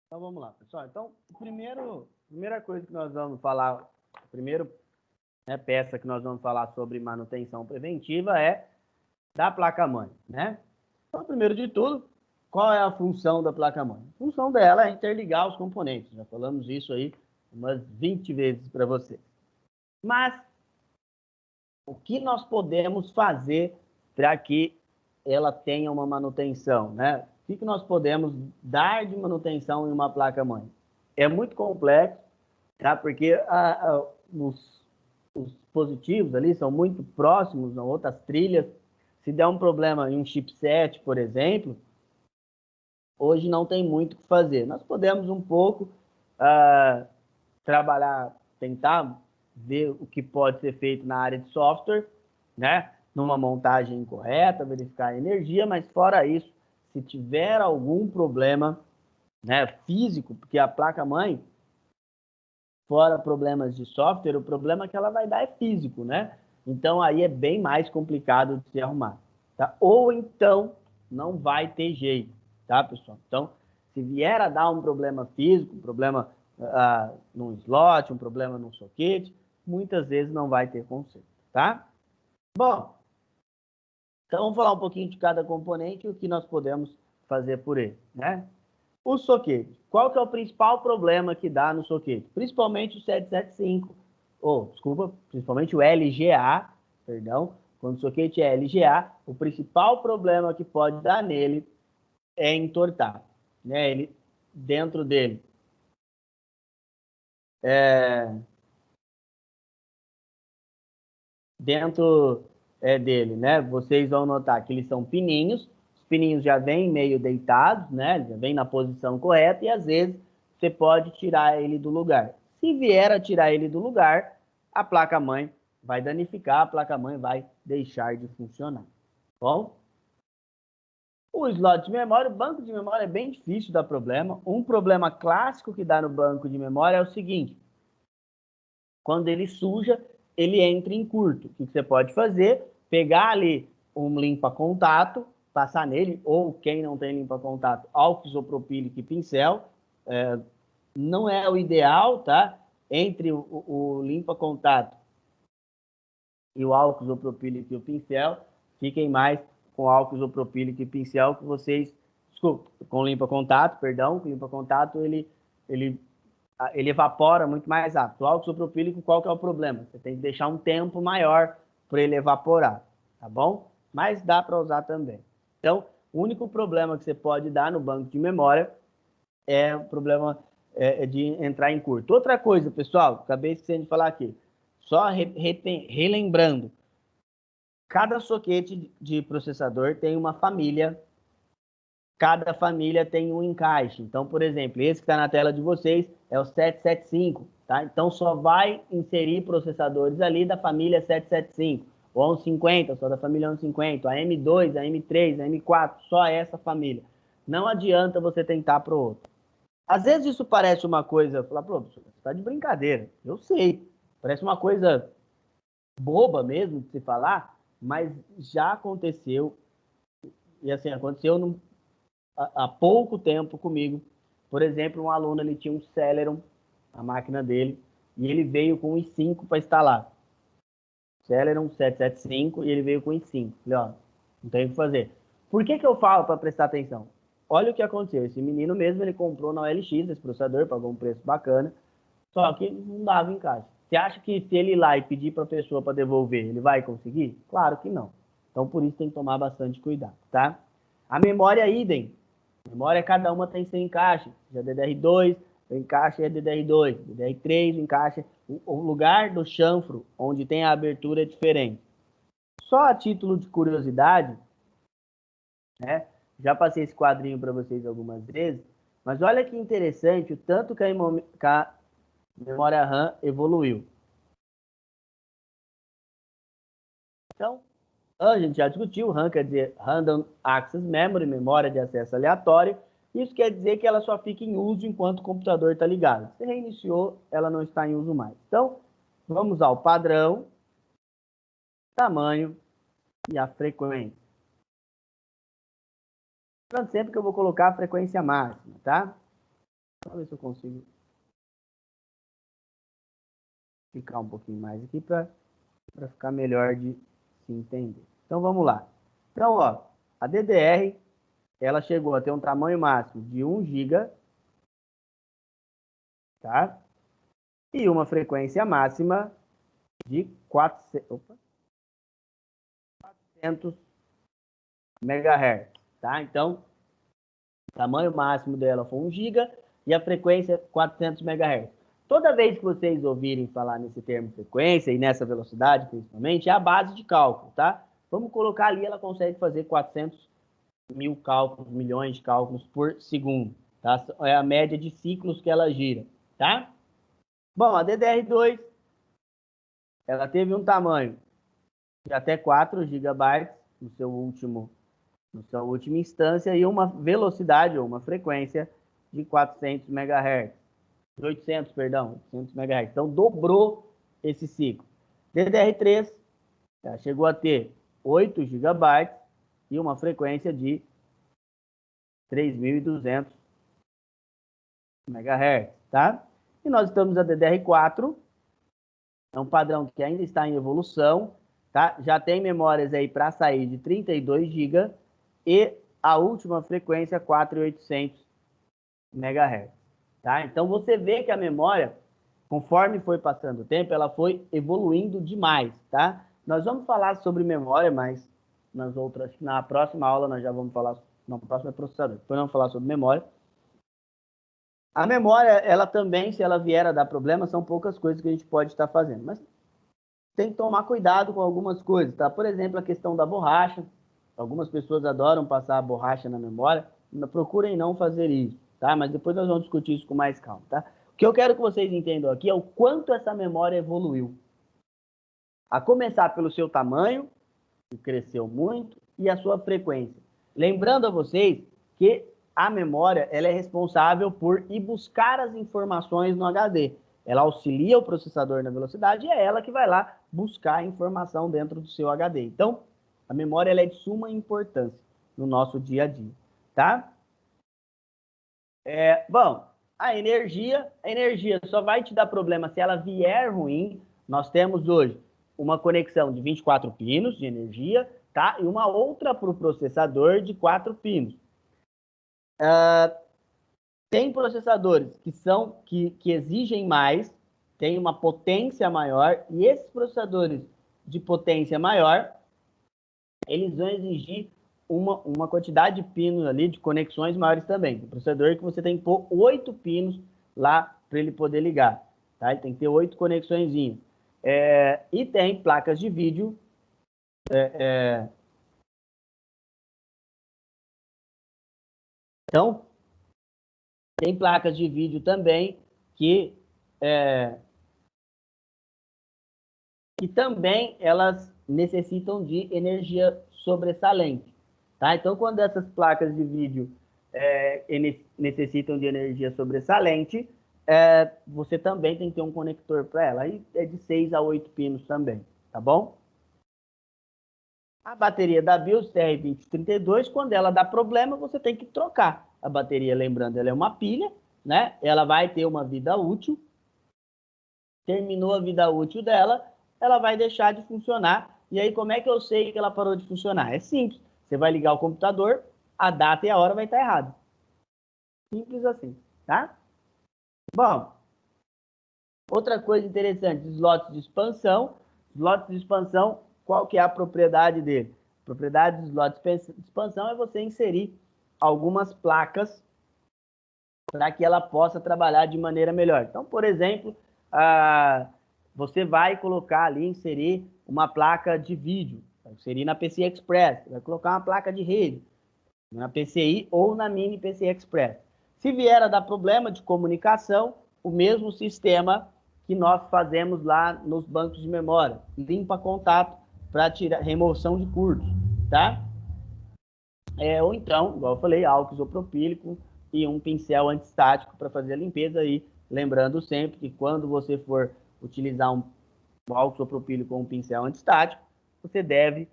Speaker 1: Então vamos lá, pessoal. Então, primeira coisa que nós vamos falar, a primeira peça que nós vamos falar sobre manutenção preventiva é da placa-mãe, né? Então, primeiro de tudo, qual é a função da placa-mãe? A função dela é interligar os componentes. Já falamos isso aí umas 20 vezes para você. Mas, o que nós podemos fazer para que ela tenha uma manutenção, né? O que nós podemos dar de manutenção em uma placa-mãe? É muito complexo, tá? Porque os positivos ali são muito próximos a outras trilhas. Se der um problema em um chipset, por exemplo, hoje não tem muito o que fazer. Nós podemos um pouco trabalhar, tentar ver o que pode ser feito na área de software, né? Numa montagem correta, verificar a energia, mas fora isso, se tiver algum problema, né, físico, porque a placa-mãe, fora problemas de software, o problema que ela vai dar é físico, né? Então aí é bem mais complicado de se arrumar, tá? Ou então não vai ter jeito, tá, pessoal? Então, se vier a dar um problema físico, um problema num slot, um problema num soquete, muitas vezes não vai ter conserto, tá? Bom, então vamos falar um pouquinho de cada componente e o que nós podemos fazer por ele, né? O soquete. Qual que é o principal problema que dá no soquete? Principalmente o 775, principalmente o LGA, perdão. Quando o soquete é LGA, o principal problema que pode dar nele é entortar, né? Ele, dentro dele, dele, né? Vocês vão notar que eles são pininhos. Os pininhos já vêm meio deitados, né? Já vem na posição correta e às vezes você pode tirar ele do lugar. Se vier a tirar ele do lugar, a placa-mãe vai danificar, a placa-mãe vai deixar de funcionar. Bom? O slot de memória, o banco de memória é bem difícil de dar problema. Um problema clássico que dá no banco de memória é o seguinte: quando ele suja, ele entra em curto. O que você pode fazer? Pegar ali um limpa-contato, passar nele, ou quem não tem limpa-contato, álcool isopropílico e pincel. Não é o ideal, tá? Entre o limpa-contato e o álcool isopropílico e o pincel, fiquem mais com álcool isopropílico e pincel que vocês... Desculpa, com limpa-contato, perdão. Com limpa-contato, ele evapora muito mais rápido. O álcool isopropílico, qual que é o problema? Você tem que deixar um tempo maior para ele evaporar, tá bom? Mas dá para usar também. Então, o único problema que você pode dar no banco de memória é o problema de entrar em curto. Outra coisa, pessoal, acabei esquecendo de falar aqui. Só relembrando, cada soquete de processador tem uma família. Cada família tem um encaixe. Então, por exemplo, esse que está na tela de vocês é o 775, tá? Então, só vai inserir processadores ali da família 775. O 1150, só da família 1150. A M2, a M3, a M4, só essa família. Não adianta você tentar para o outro. Às vezes isso parece uma coisa... Falar, pô, você está de brincadeira. Eu sei. Parece uma coisa boba mesmo de se falar, mas já aconteceu. E assim, aconteceu há pouco tempo comigo. Por exemplo, um aluno, ele tinha um Celeron, a máquina dele, e ele veio com um i5 para instalar. Celeron 775 e ele veio com i5. Falei, ó, não tem o que fazer. Por que eu falo para prestar atenção? Olha o que aconteceu. Esse menino mesmo, ele comprou na OLX esse processador, pagou um preço bacana, só que não dava encaixe. Você acha que se ele ir lá e pedir para a pessoa para devolver, ele vai conseguir? Claro que não. Então, por isso tem que tomar bastante cuidado, tá? A memória idem. Memória, cada uma tem seu encaixe. Já DDR2, o encaixe é DDR2. DDR3, o encaixe... O lugar do chanfro, onde tem a abertura, é diferente. Só a título de curiosidade, né? Já passei esse quadrinho para vocês algumas vezes, mas olha que interessante o tanto que a memória RAM evoluiu. Então, a gente já discutiu, RAM quer dizer Random Access Memory, memória de acesso aleatório. Isso quer dizer que ela só fica em uso enquanto o computador está ligado. Se reiniciou, ela não está em uso mais. Então, vamos ao padrão, tamanho e a frequência. Lembrando sempre que eu vou colocar a frequência máxima, tá? Vamos ver se eu consigo ficar um pouquinho mais aqui para ficar melhor de se entender. Então, vamos lá. Então, ó, a DDR, ela chegou a ter um tamanho máximo de 1 GB, tá? E uma frequência máxima de 400 MHz, tá? Então, o tamanho máximo dela foi 1 GB e a frequência 400 MHz. Toda vez que vocês ouvirem falar nesse termo frequência e nessa velocidade, principalmente, é a base de cálculo, tá? Vamos colocar ali, ela consegue fazer 400 mil cálculos, milhões de cálculos por segundo, tá? É a média de ciclos que ela gira, tá? Bom, a DDR2, ela teve um tamanho de até 4 GB no seu na última instância e uma velocidade ou uma frequência de 400 MHz. 800, perdão, 800 MHz. Então, dobrou esse ciclo. DDR3 chegou a ter 8 GB e uma frequência de 3.200 MHz, tá? E nós estamos na DDR4, é um padrão que ainda está em evolução, tá? Já tem memórias aí para sair de 32 GB e a última frequência 4.800 MHz, tá? Então você vê que a memória, conforme foi passando o tempo, ela foi evoluindo demais, tá? Nós vamos falar sobre memória, mas na próxima aula nós já vamos falar, na próxima é processador, depois vamos falar sobre memória. A memória, ela também, se ela vier a dar problema, são poucas coisas que a gente pode estar fazendo, mas tem que tomar cuidado com algumas coisas, tá? Por exemplo, a questão da borracha. Algumas pessoas adoram passar a borracha na memória. Procurem não fazer isso, tá? Mas depois nós vamos discutir isso com mais calma, tá? O que eu quero que vocês entendam aqui é o quanto essa memória evoluiu. A começar pelo seu tamanho, que cresceu muito, e a sua frequência. Lembrando a vocês que a memória, ela é responsável por ir buscar as informações no HD. Ela auxilia o processador na velocidade e é ela que vai lá buscar a informação dentro do seu HD. Então, a memória, ela é de suma importância no nosso dia a dia, tá? Bom, a energia só vai te dar problema se ela vier ruim. Nós temos hoje uma conexão de 24 pinos de energia, tá? E uma outra para o processador de 4 pinos. Tem processadores que exigem mais, tem uma potência maior, e esses processadores de potência maior, eles vão exigir uma quantidade de pinos ali, de conexões maiores também. O processador que você tem que pôr 8 pinos lá para ele poder ligar, tá? Ele tem que ter 8 conexõezinhas. E tem placas de vídeo Então, tem placas de vídeo também que também elas necessitam de energia sobressalente, tá? Então, quando essas placas de vídeo necessitam de energia sobressalente, você também tem que ter um conector para ela. Aí é de 6 a 8 pinos também, tá bom? A bateria da BIOS TR-2032, quando ela dá problema, você tem que trocar a bateria. Lembrando, ela é uma pilha, né? Ela vai ter uma vida útil. Terminou a vida útil dela, ela vai deixar de funcionar. E aí, como é que eu sei que ela parou de funcionar? É simples. Você vai ligar o computador, a data e a hora vai estar errado. Simples assim, tá? Bom, outra coisa interessante, slots de expansão. Slots de expansão, qual que é a propriedade dele? A propriedade do slot de expansão é você inserir algumas placas para que ela possa trabalhar de maneira melhor. Então, por exemplo, você vai colocar ali, inserir uma placa de vídeo, vai inserir na PCI Express, vai colocar uma placa de rede, na PCI ou na mini PCI Express. Se vier a dar problema de comunicação, o mesmo sistema que nós fazemos lá nos bancos de memória, limpa contato para tirar remoção de curtos, tá? Ou então, igual eu falei, álcool isopropílico e um pincel antistático para fazer a limpeza aí, lembrando sempre que quando você for utilizar um álcool isopropílico ou um pincel antistático, você deve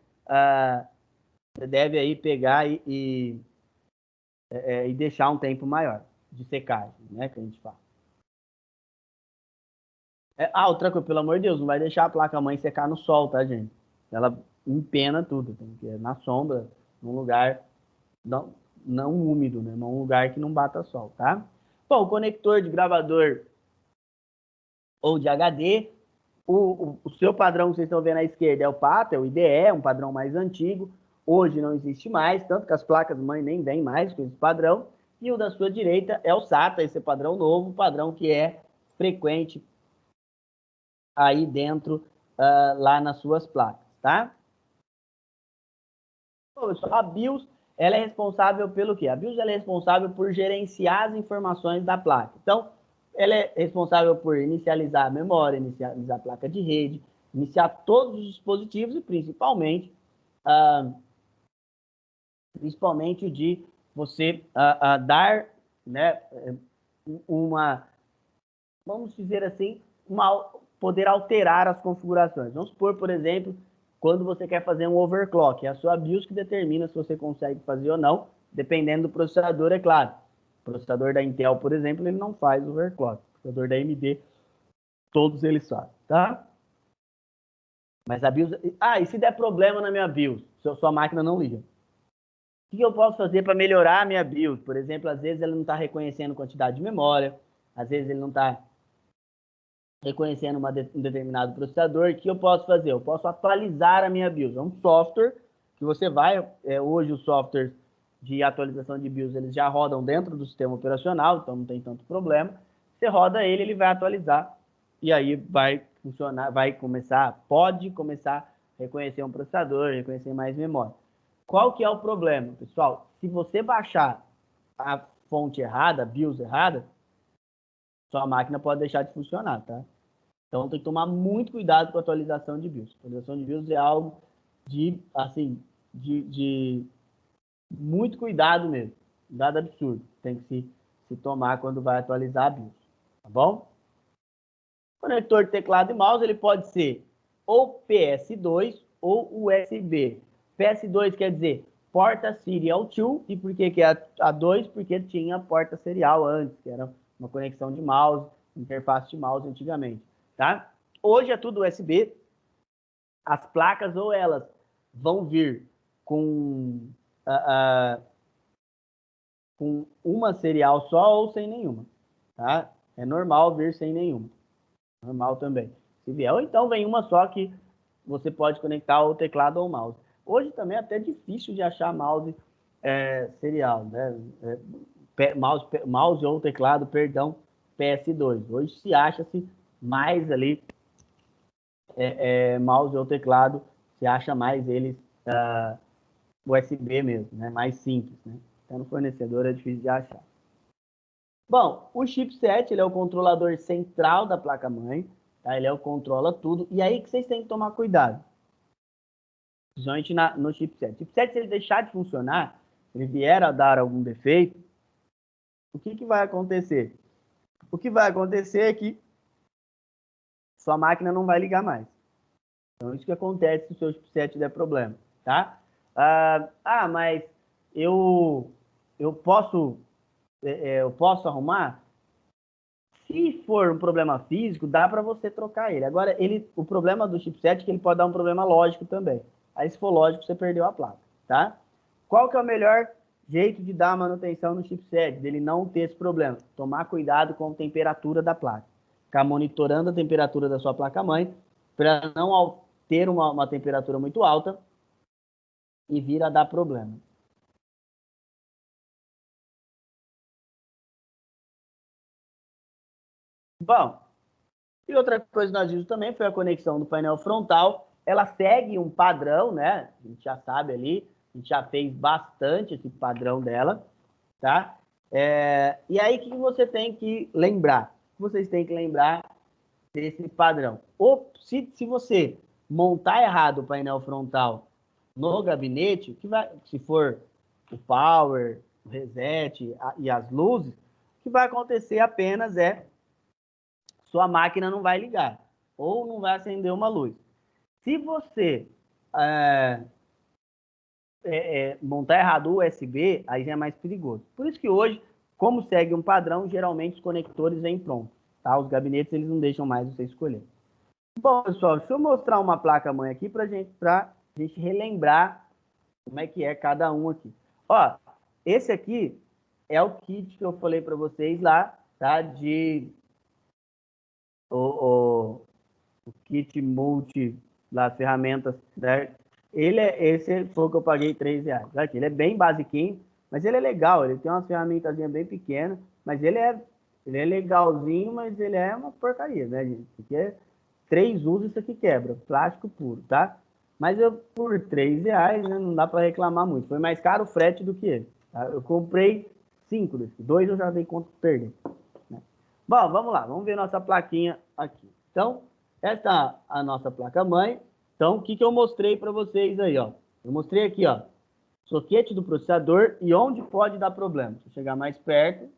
Speaker 1: aí pegar e e deixar um tempo maior de secagem, né, que a gente fala. Outra coisa, pelo amor de Deus, não vai deixar a placa-mãe secar no sol, tá, gente? Ela empena tudo, tem que ir na sombra, num lugar não úmido, né? Num lugar que não bata sol, tá? Bom, o conector de gravador ou de HD, o seu padrão que vocês estão vendo à esquerda é o PATA, é o IDE, um padrão mais antigo. Hoje não existe mais, tanto que as placas-mãe nem vêm mais com esse padrão. E o da sua direita é o SATA, esse padrão novo, padrão que é frequente aí dentro, lá nas suas placas, tá? A BIOS, ela é responsável pelo quê? A BIOS ela é responsável por gerenciar as informações da placa. Então, ela é responsável por inicializar a memória, inicializar a placa de rede, iniciar todos os dispositivos e principalmente o de você dar, né, vamos dizer assim, poder alterar as configurações. Vamos supor, por exemplo, quando você quer fazer um overclock, é a sua BIOS que determina se você consegue fazer ou não, dependendo do processador, é claro. O processador da Intel, por exemplo, ele não faz overclock. O processador da AMD, todos eles fazem, tá? Mas a BIOS... e se der problema na minha BIOS? Sua máquina não liga. O que eu posso fazer para melhorar a minha BIOS? Por exemplo, às vezes ele não está reconhecendo quantidade de memória, às vezes ele não está reconhecendo um determinado processador. O que eu posso fazer? Eu posso atualizar a minha BIOS. É um software que você vai... hoje os softwares de atualização de BIOS eles já rodam dentro do sistema operacional, então não tem tanto problema. Você roda ele, ele vai atualizar e aí vai funcionar, pode começar a reconhecer um processador, reconhecer mais memória. Qual que é o problema, pessoal? Se você baixar a fonte errada, a BIOS errada, sua máquina pode deixar de funcionar, tá? Então tem que tomar muito cuidado com a atualização de BIOS. A atualização de BIOS é algo de muito cuidado mesmo. Cuidado absurdo. Tem que se tomar quando vai atualizar a BIOS. Tá bom? O conector de teclado e mouse ele pode ser ou PS2 ou USB. PS2 quer dizer porta serial to. E por que é a 2? Porque tinha porta serial antes, que era uma conexão de mouse, interface de mouse antigamente. Tá? Hoje é tudo USB. As placas ou elas vão vir com uma serial só ou sem nenhuma. Tá? É normal vir sem nenhuma. Normal também. Se vier, ou então vem uma só que você pode conectar o teclado ou o mouse. Hoje também é até difícil de achar mouse serial, né? Mouse ou teclado, perdão, PS2. Hoje se acha-se mais ali mouse ou teclado, se acha mais eles USB mesmo, né? Mais simples, né? Então no fornecedor é difícil de achar. Bom, o chipset ele é o controlador central da placa-mãe, tá? Ele controla tudo. E aí que vocês têm que tomar cuidado. Principalmente no chipset. O chipset, se ele deixar de funcionar, se ele vier a dar algum defeito, o que vai acontecer? O que vai acontecer é que sua máquina não vai ligar mais. Então, isso que acontece se o seu chipset der problema, tá? Mas eu posso arrumar? Se for um problema físico, dá para você trocar ele. Agora, o problema do chipset é que ele pode dar um problema lógico também. Aí, se for lógico, você perdeu a placa, tá? Qual que é o melhor jeito de dar manutenção no chipset, dele não ter esse problema? Tomar cuidado com a temperatura da placa. Ficar monitorando a temperatura da sua placa-mãe para não ter uma temperatura muito alta e vir a dar problema. Bom, e outra coisa que nós vimos também foi a conexão do painel frontal. Ela segue um padrão, né? A gente já sabe ali, a gente já fez bastante esse padrão dela, tá? E aí, o que você tem que lembrar? Vocês têm que lembrar desse padrão. Ou se você montar errado o painel frontal no gabinete, se for o power, o reset e as luzes, o que vai acontecer apenas sua máquina não vai ligar ou não vai acender uma luz. Se você montar errado o USB, aí já é mais perigoso. Por isso que hoje, como segue um padrão, geralmente os conectores vêm prontos. Tá? Os gabinetes eles não deixam mais você escolher. Bom, pessoal, deixa eu mostrar uma placa-mãe aqui para gente relembrar como é que é cada um aqui. Ó, esse aqui é o kit que eu falei para vocês lá, tá? O kit multi, das ferramentas, né? Esse foi o que eu paguei R$3. Aqui, ele é bem basiquinho, mas ele é legal. Ele tem umas ferramentas bem pequenas, mas ele é legalzinho, mas ele é uma porcaria, né, gente? Porque 3 usos isso aqui quebra, plástico puro, tá? Mas por R$3, né, não dá para reclamar muito. Foi mais caro o frete do que ele. Tá? Eu comprei 5 desses, 2 eu já dei conta de perder. Né? Bom, vamos lá, vamos ver nossa plaquinha aqui. Então, essa é a nossa placa-mãe. Então, o que eu mostrei para vocês aí, ó? Eu mostrei aqui, ó, soquete do processador e onde pode dar problema. Se eu chegar mais perto,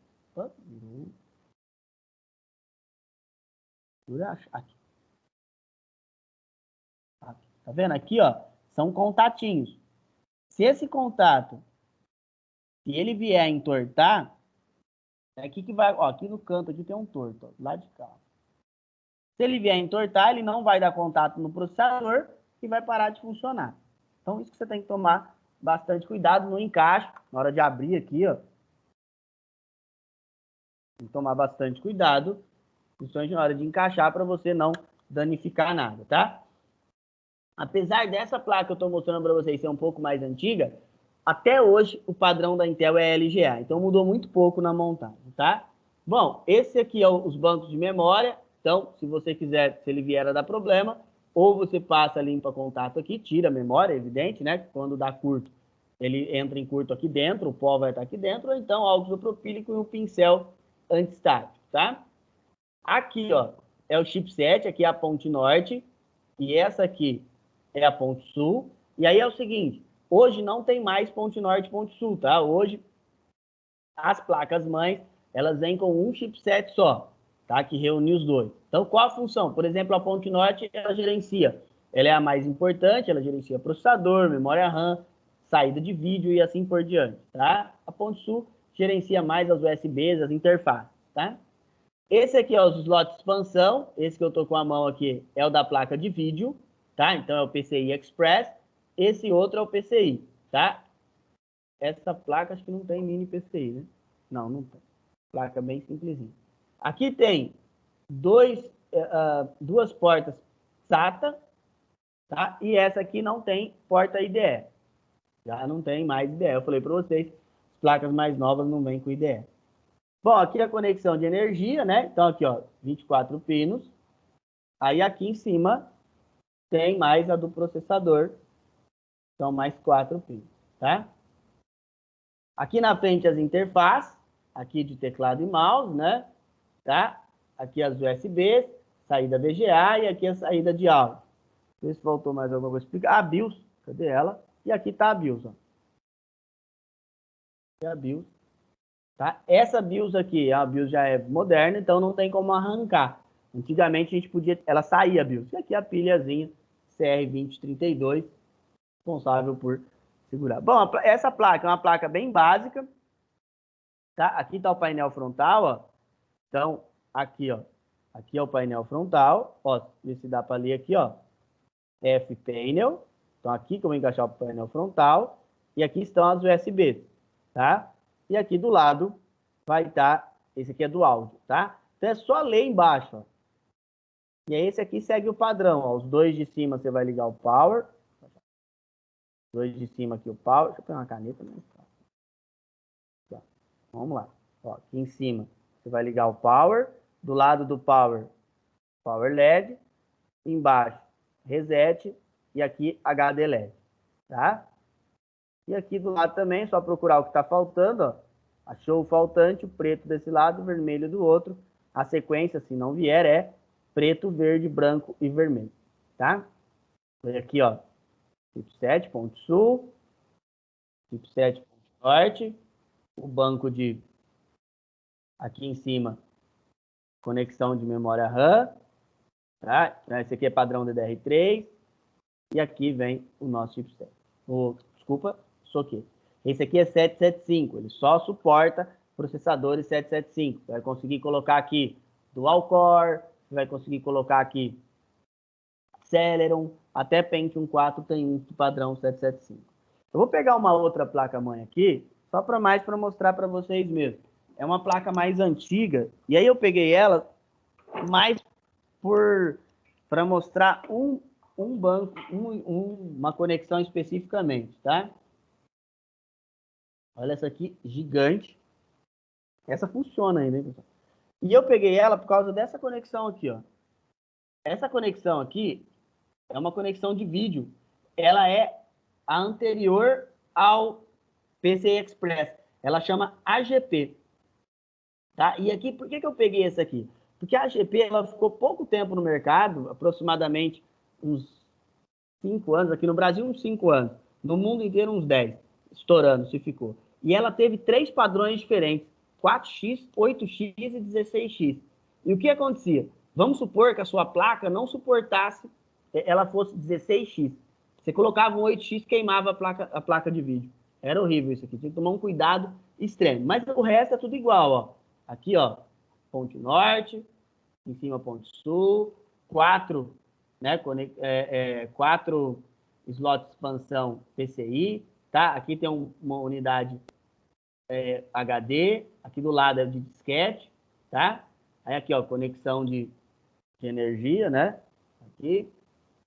Speaker 1: aqui. Tá vendo? Aqui, ó, são contatinhos. Se esse contato, se ele vier a entortar, é aqui que vai, ó, aqui no canto aqui tem um torto, ó, lá de cá. Se ele vier a entortar, ele não vai dar contato no processador e vai parar de funcionar. Então, isso que você tem que tomar bastante cuidado no encaixe, na hora de abrir aqui, ó. Tem que tomar bastante cuidado, principalmente na hora de encaixar, para você não danificar nada, tá? Apesar dessa placa que eu estou mostrando para vocês ser um pouco mais antiga, até hoje o padrão da Intel é LGA, então mudou muito pouco na montagem, tá? Bom, esse aqui é os bancos de memória, então se você quiser, se ele vier a dar problema, ou você passa limpa contato aqui, tira a memória, evidente, né? Quando dá curto, ele entra em curto aqui dentro, o pó vai estar aqui dentro, ou então álcool isopropílico e um pincel antistático, tá? Aqui, ó, é o chipset, aqui é a ponte norte, e essa aqui é a ponte sul. E aí é o seguinte, hoje não tem mais ponte norte e ponte sul, tá? Hoje, as placas-mães, elas vêm com um chipset só, tá? Que reúne os dois. Então, qual a função? Por exemplo, a ponte norte, ela gerencia. Ela é a mais importante, ela gerencia processador, memória RAM, saída de vídeo e assim por diante, tá? A ponte sul gerencia mais as USBs, as interfaces, tá? Esse aqui é os slots de expansão. Esse que eu tô com a mão aqui é o da placa de vídeo, tá? Então é o PCI Express. Esse outro é o PCI, tá? Essa placa acho que não tem mini PCI, né? Não, não tem. Placa bem simplesinha. Aqui tem duas portas SATA, tá? E essa aqui não tem porta IDE. Já não tem mais IDE. Eu falei para vocês, as placas mais novas não vêm com IDE. Bom, aqui a conexão de energia, né? Então, aqui, ó, 24 pinos. Aí, aqui em cima, tem mais a do processador. São mais 4 pinos, tá? Aqui na frente, as interfaces. Aqui de teclado e mouse, né? Tá? Aqui as USBs, saída VGA e aqui a saída de áudio. Vê se faltou mais alguma coisa para explicar. A BIOS, cadê ela? E aqui tá a BIOS, ó. Aqui é a BIOS. Tá? Essa BIOS aqui, a BIOS já é moderna, então não tem como arrancar. Antigamente a gente podia, ela saía a BIOS. E aqui a pilhazinha CR2032, responsável por segurar. Bom, essa placa é uma placa bem básica, tá? Aqui está o painel frontal, ó. Então, aqui, ó. Aqui é o painel frontal, ó. Vê se dá para ler aqui, ó. F-Panel. Então, aqui que eu vou encaixar o painel frontal. E aqui estão as USBs, tá? E aqui do lado vai estar, esse aqui é do áudio, tá? Então é só ler embaixo, ó. E aí esse aqui segue o padrão, ó. Os dois de cima você vai ligar o power. Dois de cima aqui o power. Deixa eu pegar uma caneta, né? Vamos lá. Ó, aqui em cima você vai ligar o power. Do lado do power, power LED. Embaixo, reset. E aqui HD LED, tá? E aqui do lado também, só procurar o que está faltando, ó. Achou o faltante, o preto desse lado, o vermelho do outro. A sequência, se não vier, é preto, verde, branco e vermelho, tá? E aqui, ó, chipset, ponto sul, chipset, ponto norte, o banco de, aqui em cima, conexão de memória RAM, tá? Esse aqui é padrão DDR3, e aqui vem o nosso chipset. Desculpa, socket. Esse aqui é 775, ele só suporta processadores 775. Você vai conseguir colocar aqui dual core, você vai conseguir colocar aqui Celeron, até Pentium 4 tem um padrão 775. Eu vou pegar uma outra placa-mãe aqui, só para mostrar para vocês mesmo. É uma placa mais antiga, e aí eu peguei ela mais para mostrar um banco, uma conexão especificamente, tá? Olha essa aqui, gigante. Essa funciona ainda, hein, pessoal? E eu peguei ela por causa dessa conexão aqui, ó. Essa conexão aqui é uma conexão de vídeo. Ela é a anterior ao PCI Express. Ela chama AGP. Tá? E aqui, por que eu peguei essa aqui? Porque a AGP ela ficou pouco tempo no mercado, aproximadamente uns 5 anos, aqui no Brasil uns 5 anos, no mundo inteiro uns 10, estourando se ficou. E ela teve 3 padrões diferentes, 4x, 8x e 16x. E o que acontecia? Vamos supor que a sua placa não suportasse, ela fosse 16x. Você colocava um 8x, queimava a placa de vídeo. Era horrível isso aqui, tinha que tomar um cuidado extremo. Mas o resto é tudo igual, ó. Aqui, ó, ponte norte, em cima ponte sul, 4, né, 4 slots de expansão PCI, tá? Aqui tem uma unidade HD, aqui do lado é de disquete, tá? Aí aqui, ó, conexão de energia, né? Aqui,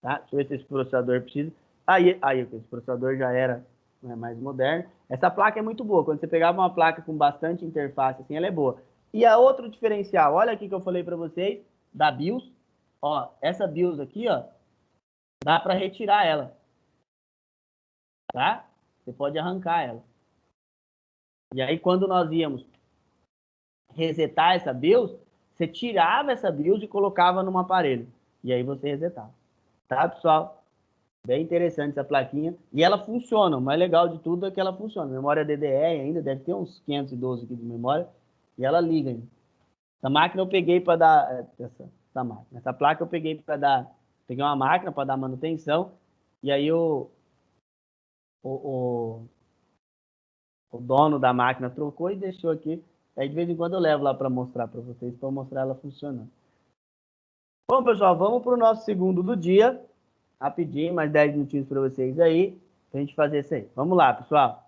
Speaker 1: tá? Deixa eu ver se esse processador precisa. Aí esse processador já era, né, mais moderno. Essa placa é muito boa. Quando você pegava uma placa com bastante interface, assim, ela é boa. E a outro diferencial, olha aqui que eu falei para vocês, da BIOS. Ó, essa BIOS aqui, ó, dá para retirar ela, tá? Você pode arrancar ela. E aí, quando nós íamos resetar essa BIOS, você tirava essa BIOS e colocava num aparelho. E aí você resetava. Tá, pessoal? Bem interessante essa plaquinha. E ela funciona. O mais legal de tudo é que ela funciona. Memória DDR ainda, deve ter uns 512 aqui de memória. E ela liga ainda. Essa máquina eu peguei para dar... Essa placa eu peguei para dar... Peguei uma máquina para dar manutenção. E aí o dono da máquina trocou e deixou aqui. Aí de vez em quando eu levo lá para mostrar para vocês, para mostrar ela funcionando. Bom, pessoal, vamos para o nosso segundo do dia. Rapidinho, mais 10 minutinhos para vocês aí, para a gente fazer isso aí. Vamos lá, pessoal.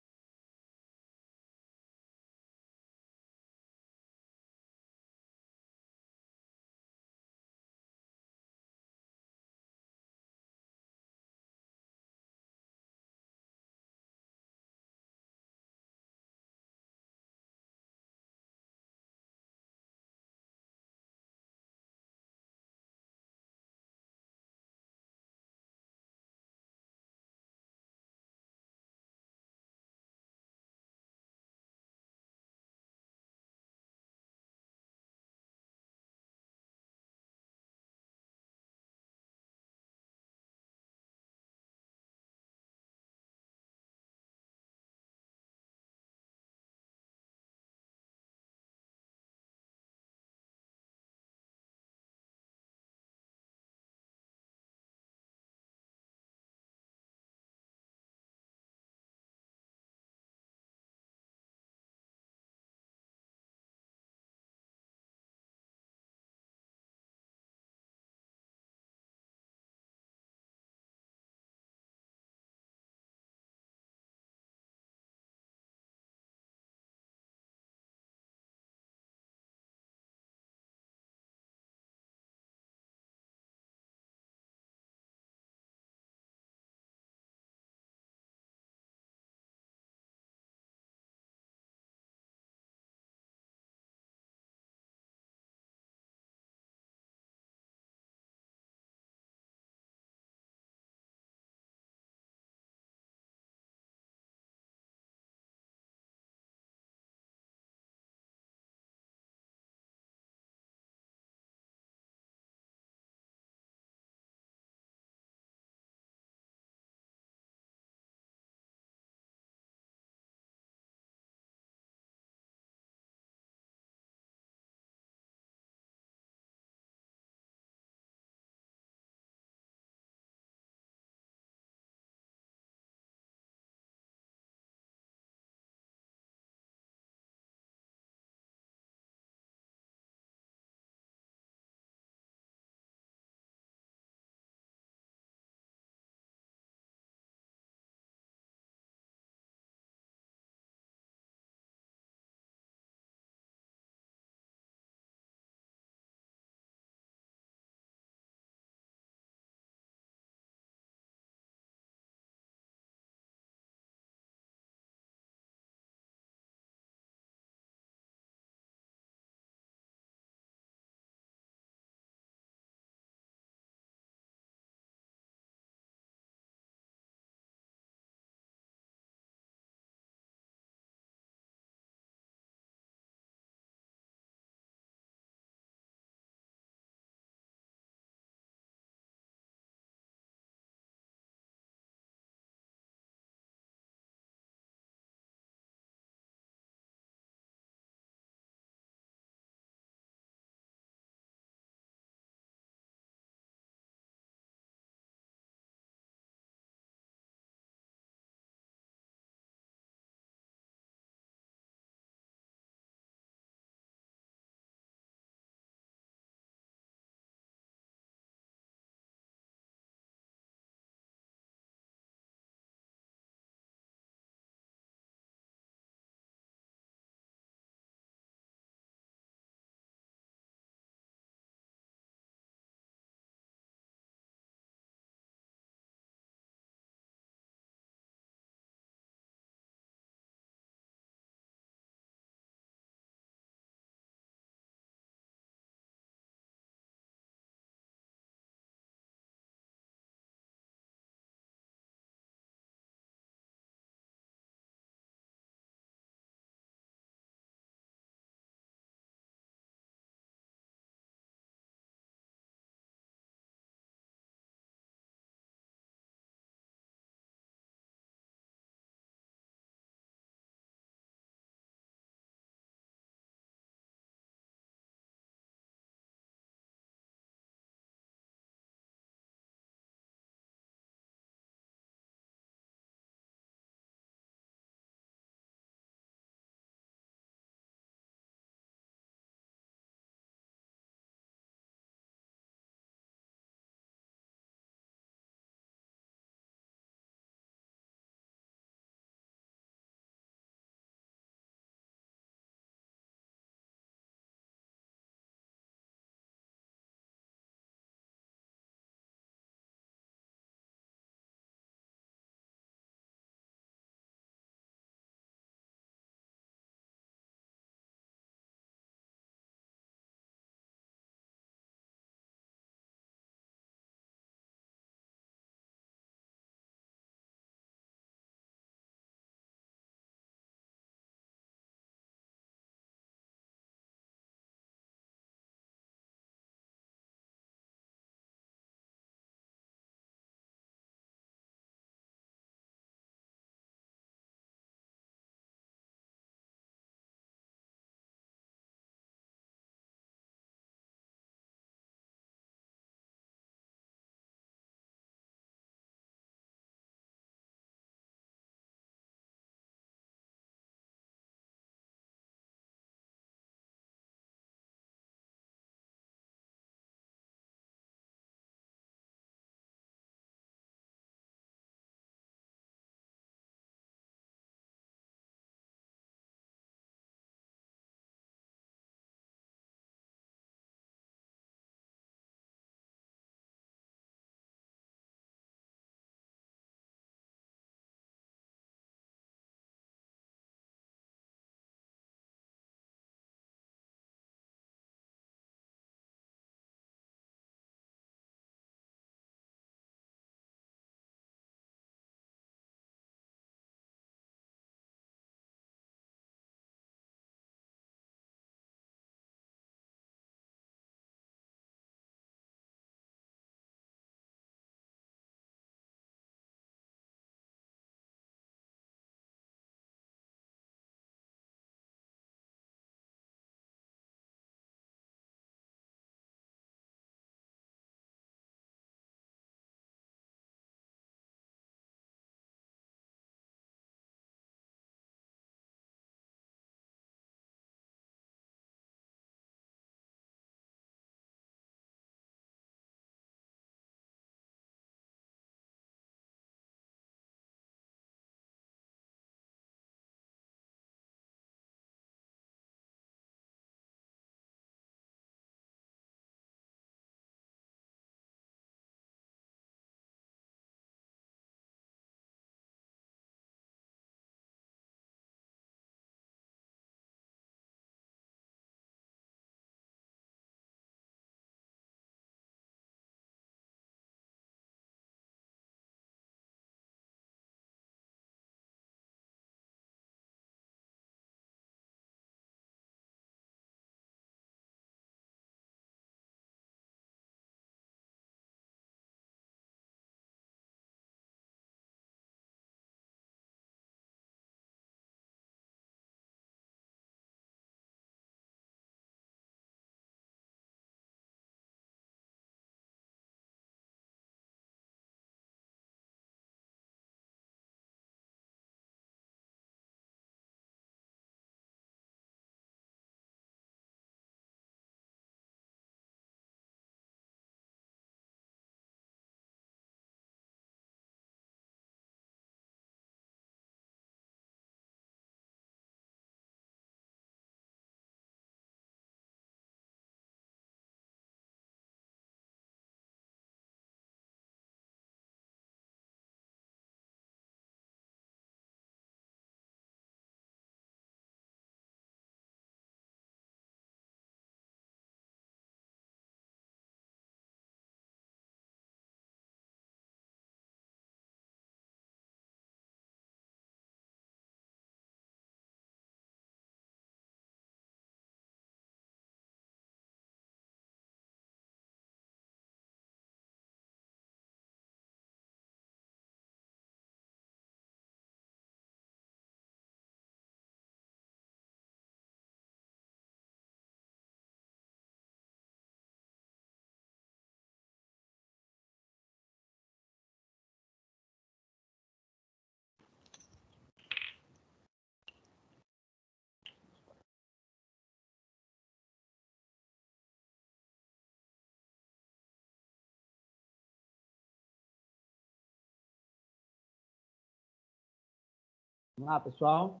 Speaker 1: Vamos lá, pessoal.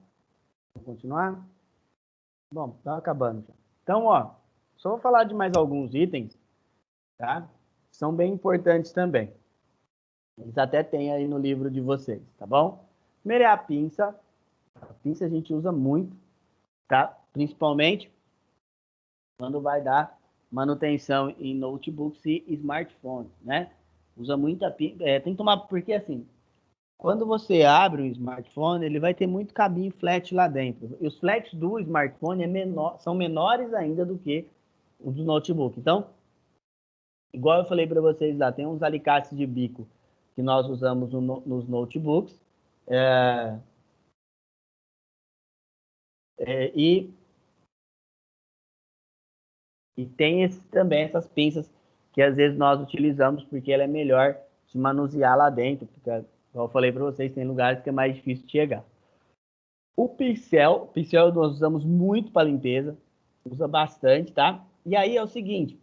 Speaker 1: Vamos continuar? Bom, tá acabando já. Então, ó, só vou falar de mais alguns itens, tá? São bem importantes também. Eles até tem aí no livro de vocês, tá bom? Primeiro é a pinça. A pinça a gente usa muito, tá? Principalmente quando vai dar manutenção em notebooks e smartphones, né? Usa muita pinça. Tem que tomar, porque assim, quando você abre um smartphone, ele vai ter muito cabinho flat lá dentro. E os flats do smartphone são menores ainda do que os do notebook. Então, igual eu falei para vocês lá, tem uns alicates de bico que nós usamos nos notebooks. É, e tem também essas pinças que às vezes nós utilizamos porque ela é melhor de manusear lá dentro. Porque, como eu falei para vocês, tem lugares que é mais difícil de chegar. O pincel nós usamos muito para limpeza, usa bastante, tá? E aí é o seguinte,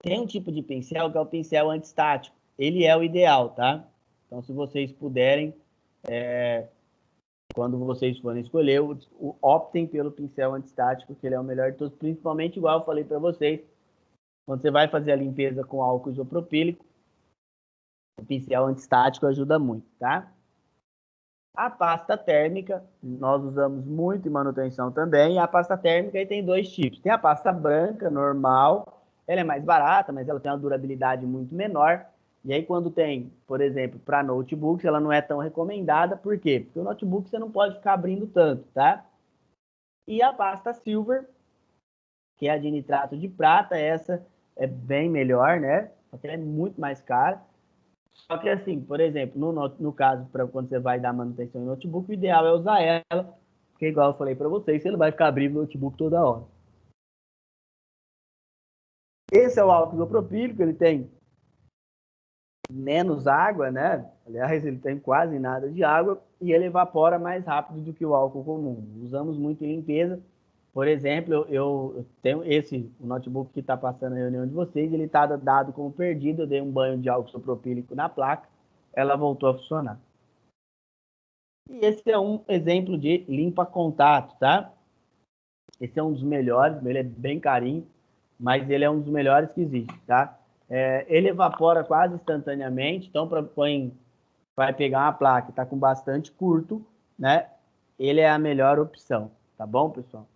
Speaker 1: tem um tipo de pincel que é o pincel antistático. Ele é o ideal, tá? Então, se vocês puderem, quando vocês forem escolher, optem pelo pincel antistático, que ele é o melhor de todos, principalmente igual eu falei para vocês, quando você vai fazer a limpeza com álcool isopropílico, o pincel antistático ajuda muito, tá? A pasta térmica, nós usamos muito em manutenção também. E a pasta térmica aí tem dois tipos. Tem a pasta branca, normal. Ela é mais barata, mas ela tem uma durabilidade muito menor. E aí, quando tem, por exemplo, para notebooks, ela não é tão recomendada. Por quê? Porque o notebook você não pode ficar abrindo tanto, tá? E a pasta silver, que é a de nitrato de prata, essa é bem melhor, né? Porque ela é muito mais cara. Só que assim, por exemplo, no caso, para quando você vai dar manutenção em notebook, o ideal é usar ela, porque igual eu falei para vocês, você não vai ficar abrindo o notebook toda hora. Esse é o álcool isopropílico, ele tem menos água, né? Aliás, ele tem quase nada de água e ele evapora mais rápido do que o álcool comum. Usamos muito em limpeza. Por exemplo, eu tenho o notebook que está passando na reunião de vocês, ele está dado como perdido, eu dei um banho de álcool isopropílico na placa, ela voltou a funcionar. E esse é um exemplo de limpa-contato, tá? Esse é um dos melhores, ele é bem carinho, mas ele é um dos melhores que existe, tá? Ele evapora quase instantaneamente, então vai pegar uma placa que está com bastante curto, né? Ele é a melhor opção, tá bom, pessoal?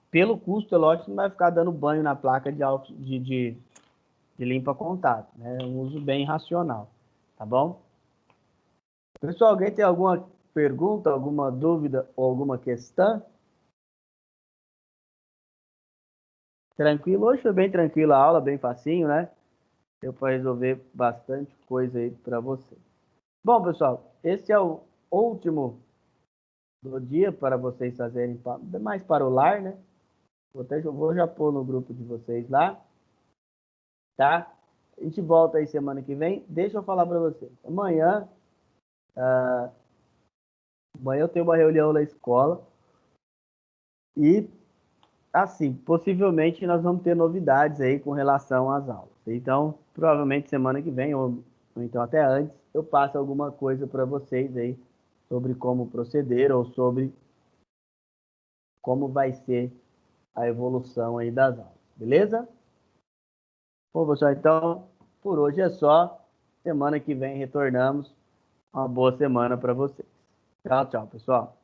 Speaker 1: Pelo custo, é lógico que não vai ficar dando banho na placa de limpa-contato, né? É um uso bem racional, tá bom? Pessoal, alguém tem alguma pergunta, alguma dúvida ou alguma questão? Tranquilo? Hoje foi bem tranquila a aula, bem facinho, né? Deu para resolver bastante coisa aí para você. Bom, pessoal, esse é o último do dia para vocês fazerem mais para o lar, né? Vou já pôr no grupo de vocês lá, tá? A gente volta aí semana que vem. Deixa eu falar para vocês. Amanhã eu tenho uma reunião na escola e, assim, possivelmente nós vamos ter novidades aí com relação às aulas. Então, provavelmente semana que vem, ou então até antes, eu passo alguma coisa para vocês aí sobre como proceder ou sobre como vai ser a evolução aí das aulas. Beleza? Bom, pessoal, então, por hoje é só. Semana que vem retornamos. Uma boa semana para vocês. Tchau, tchau, pessoal.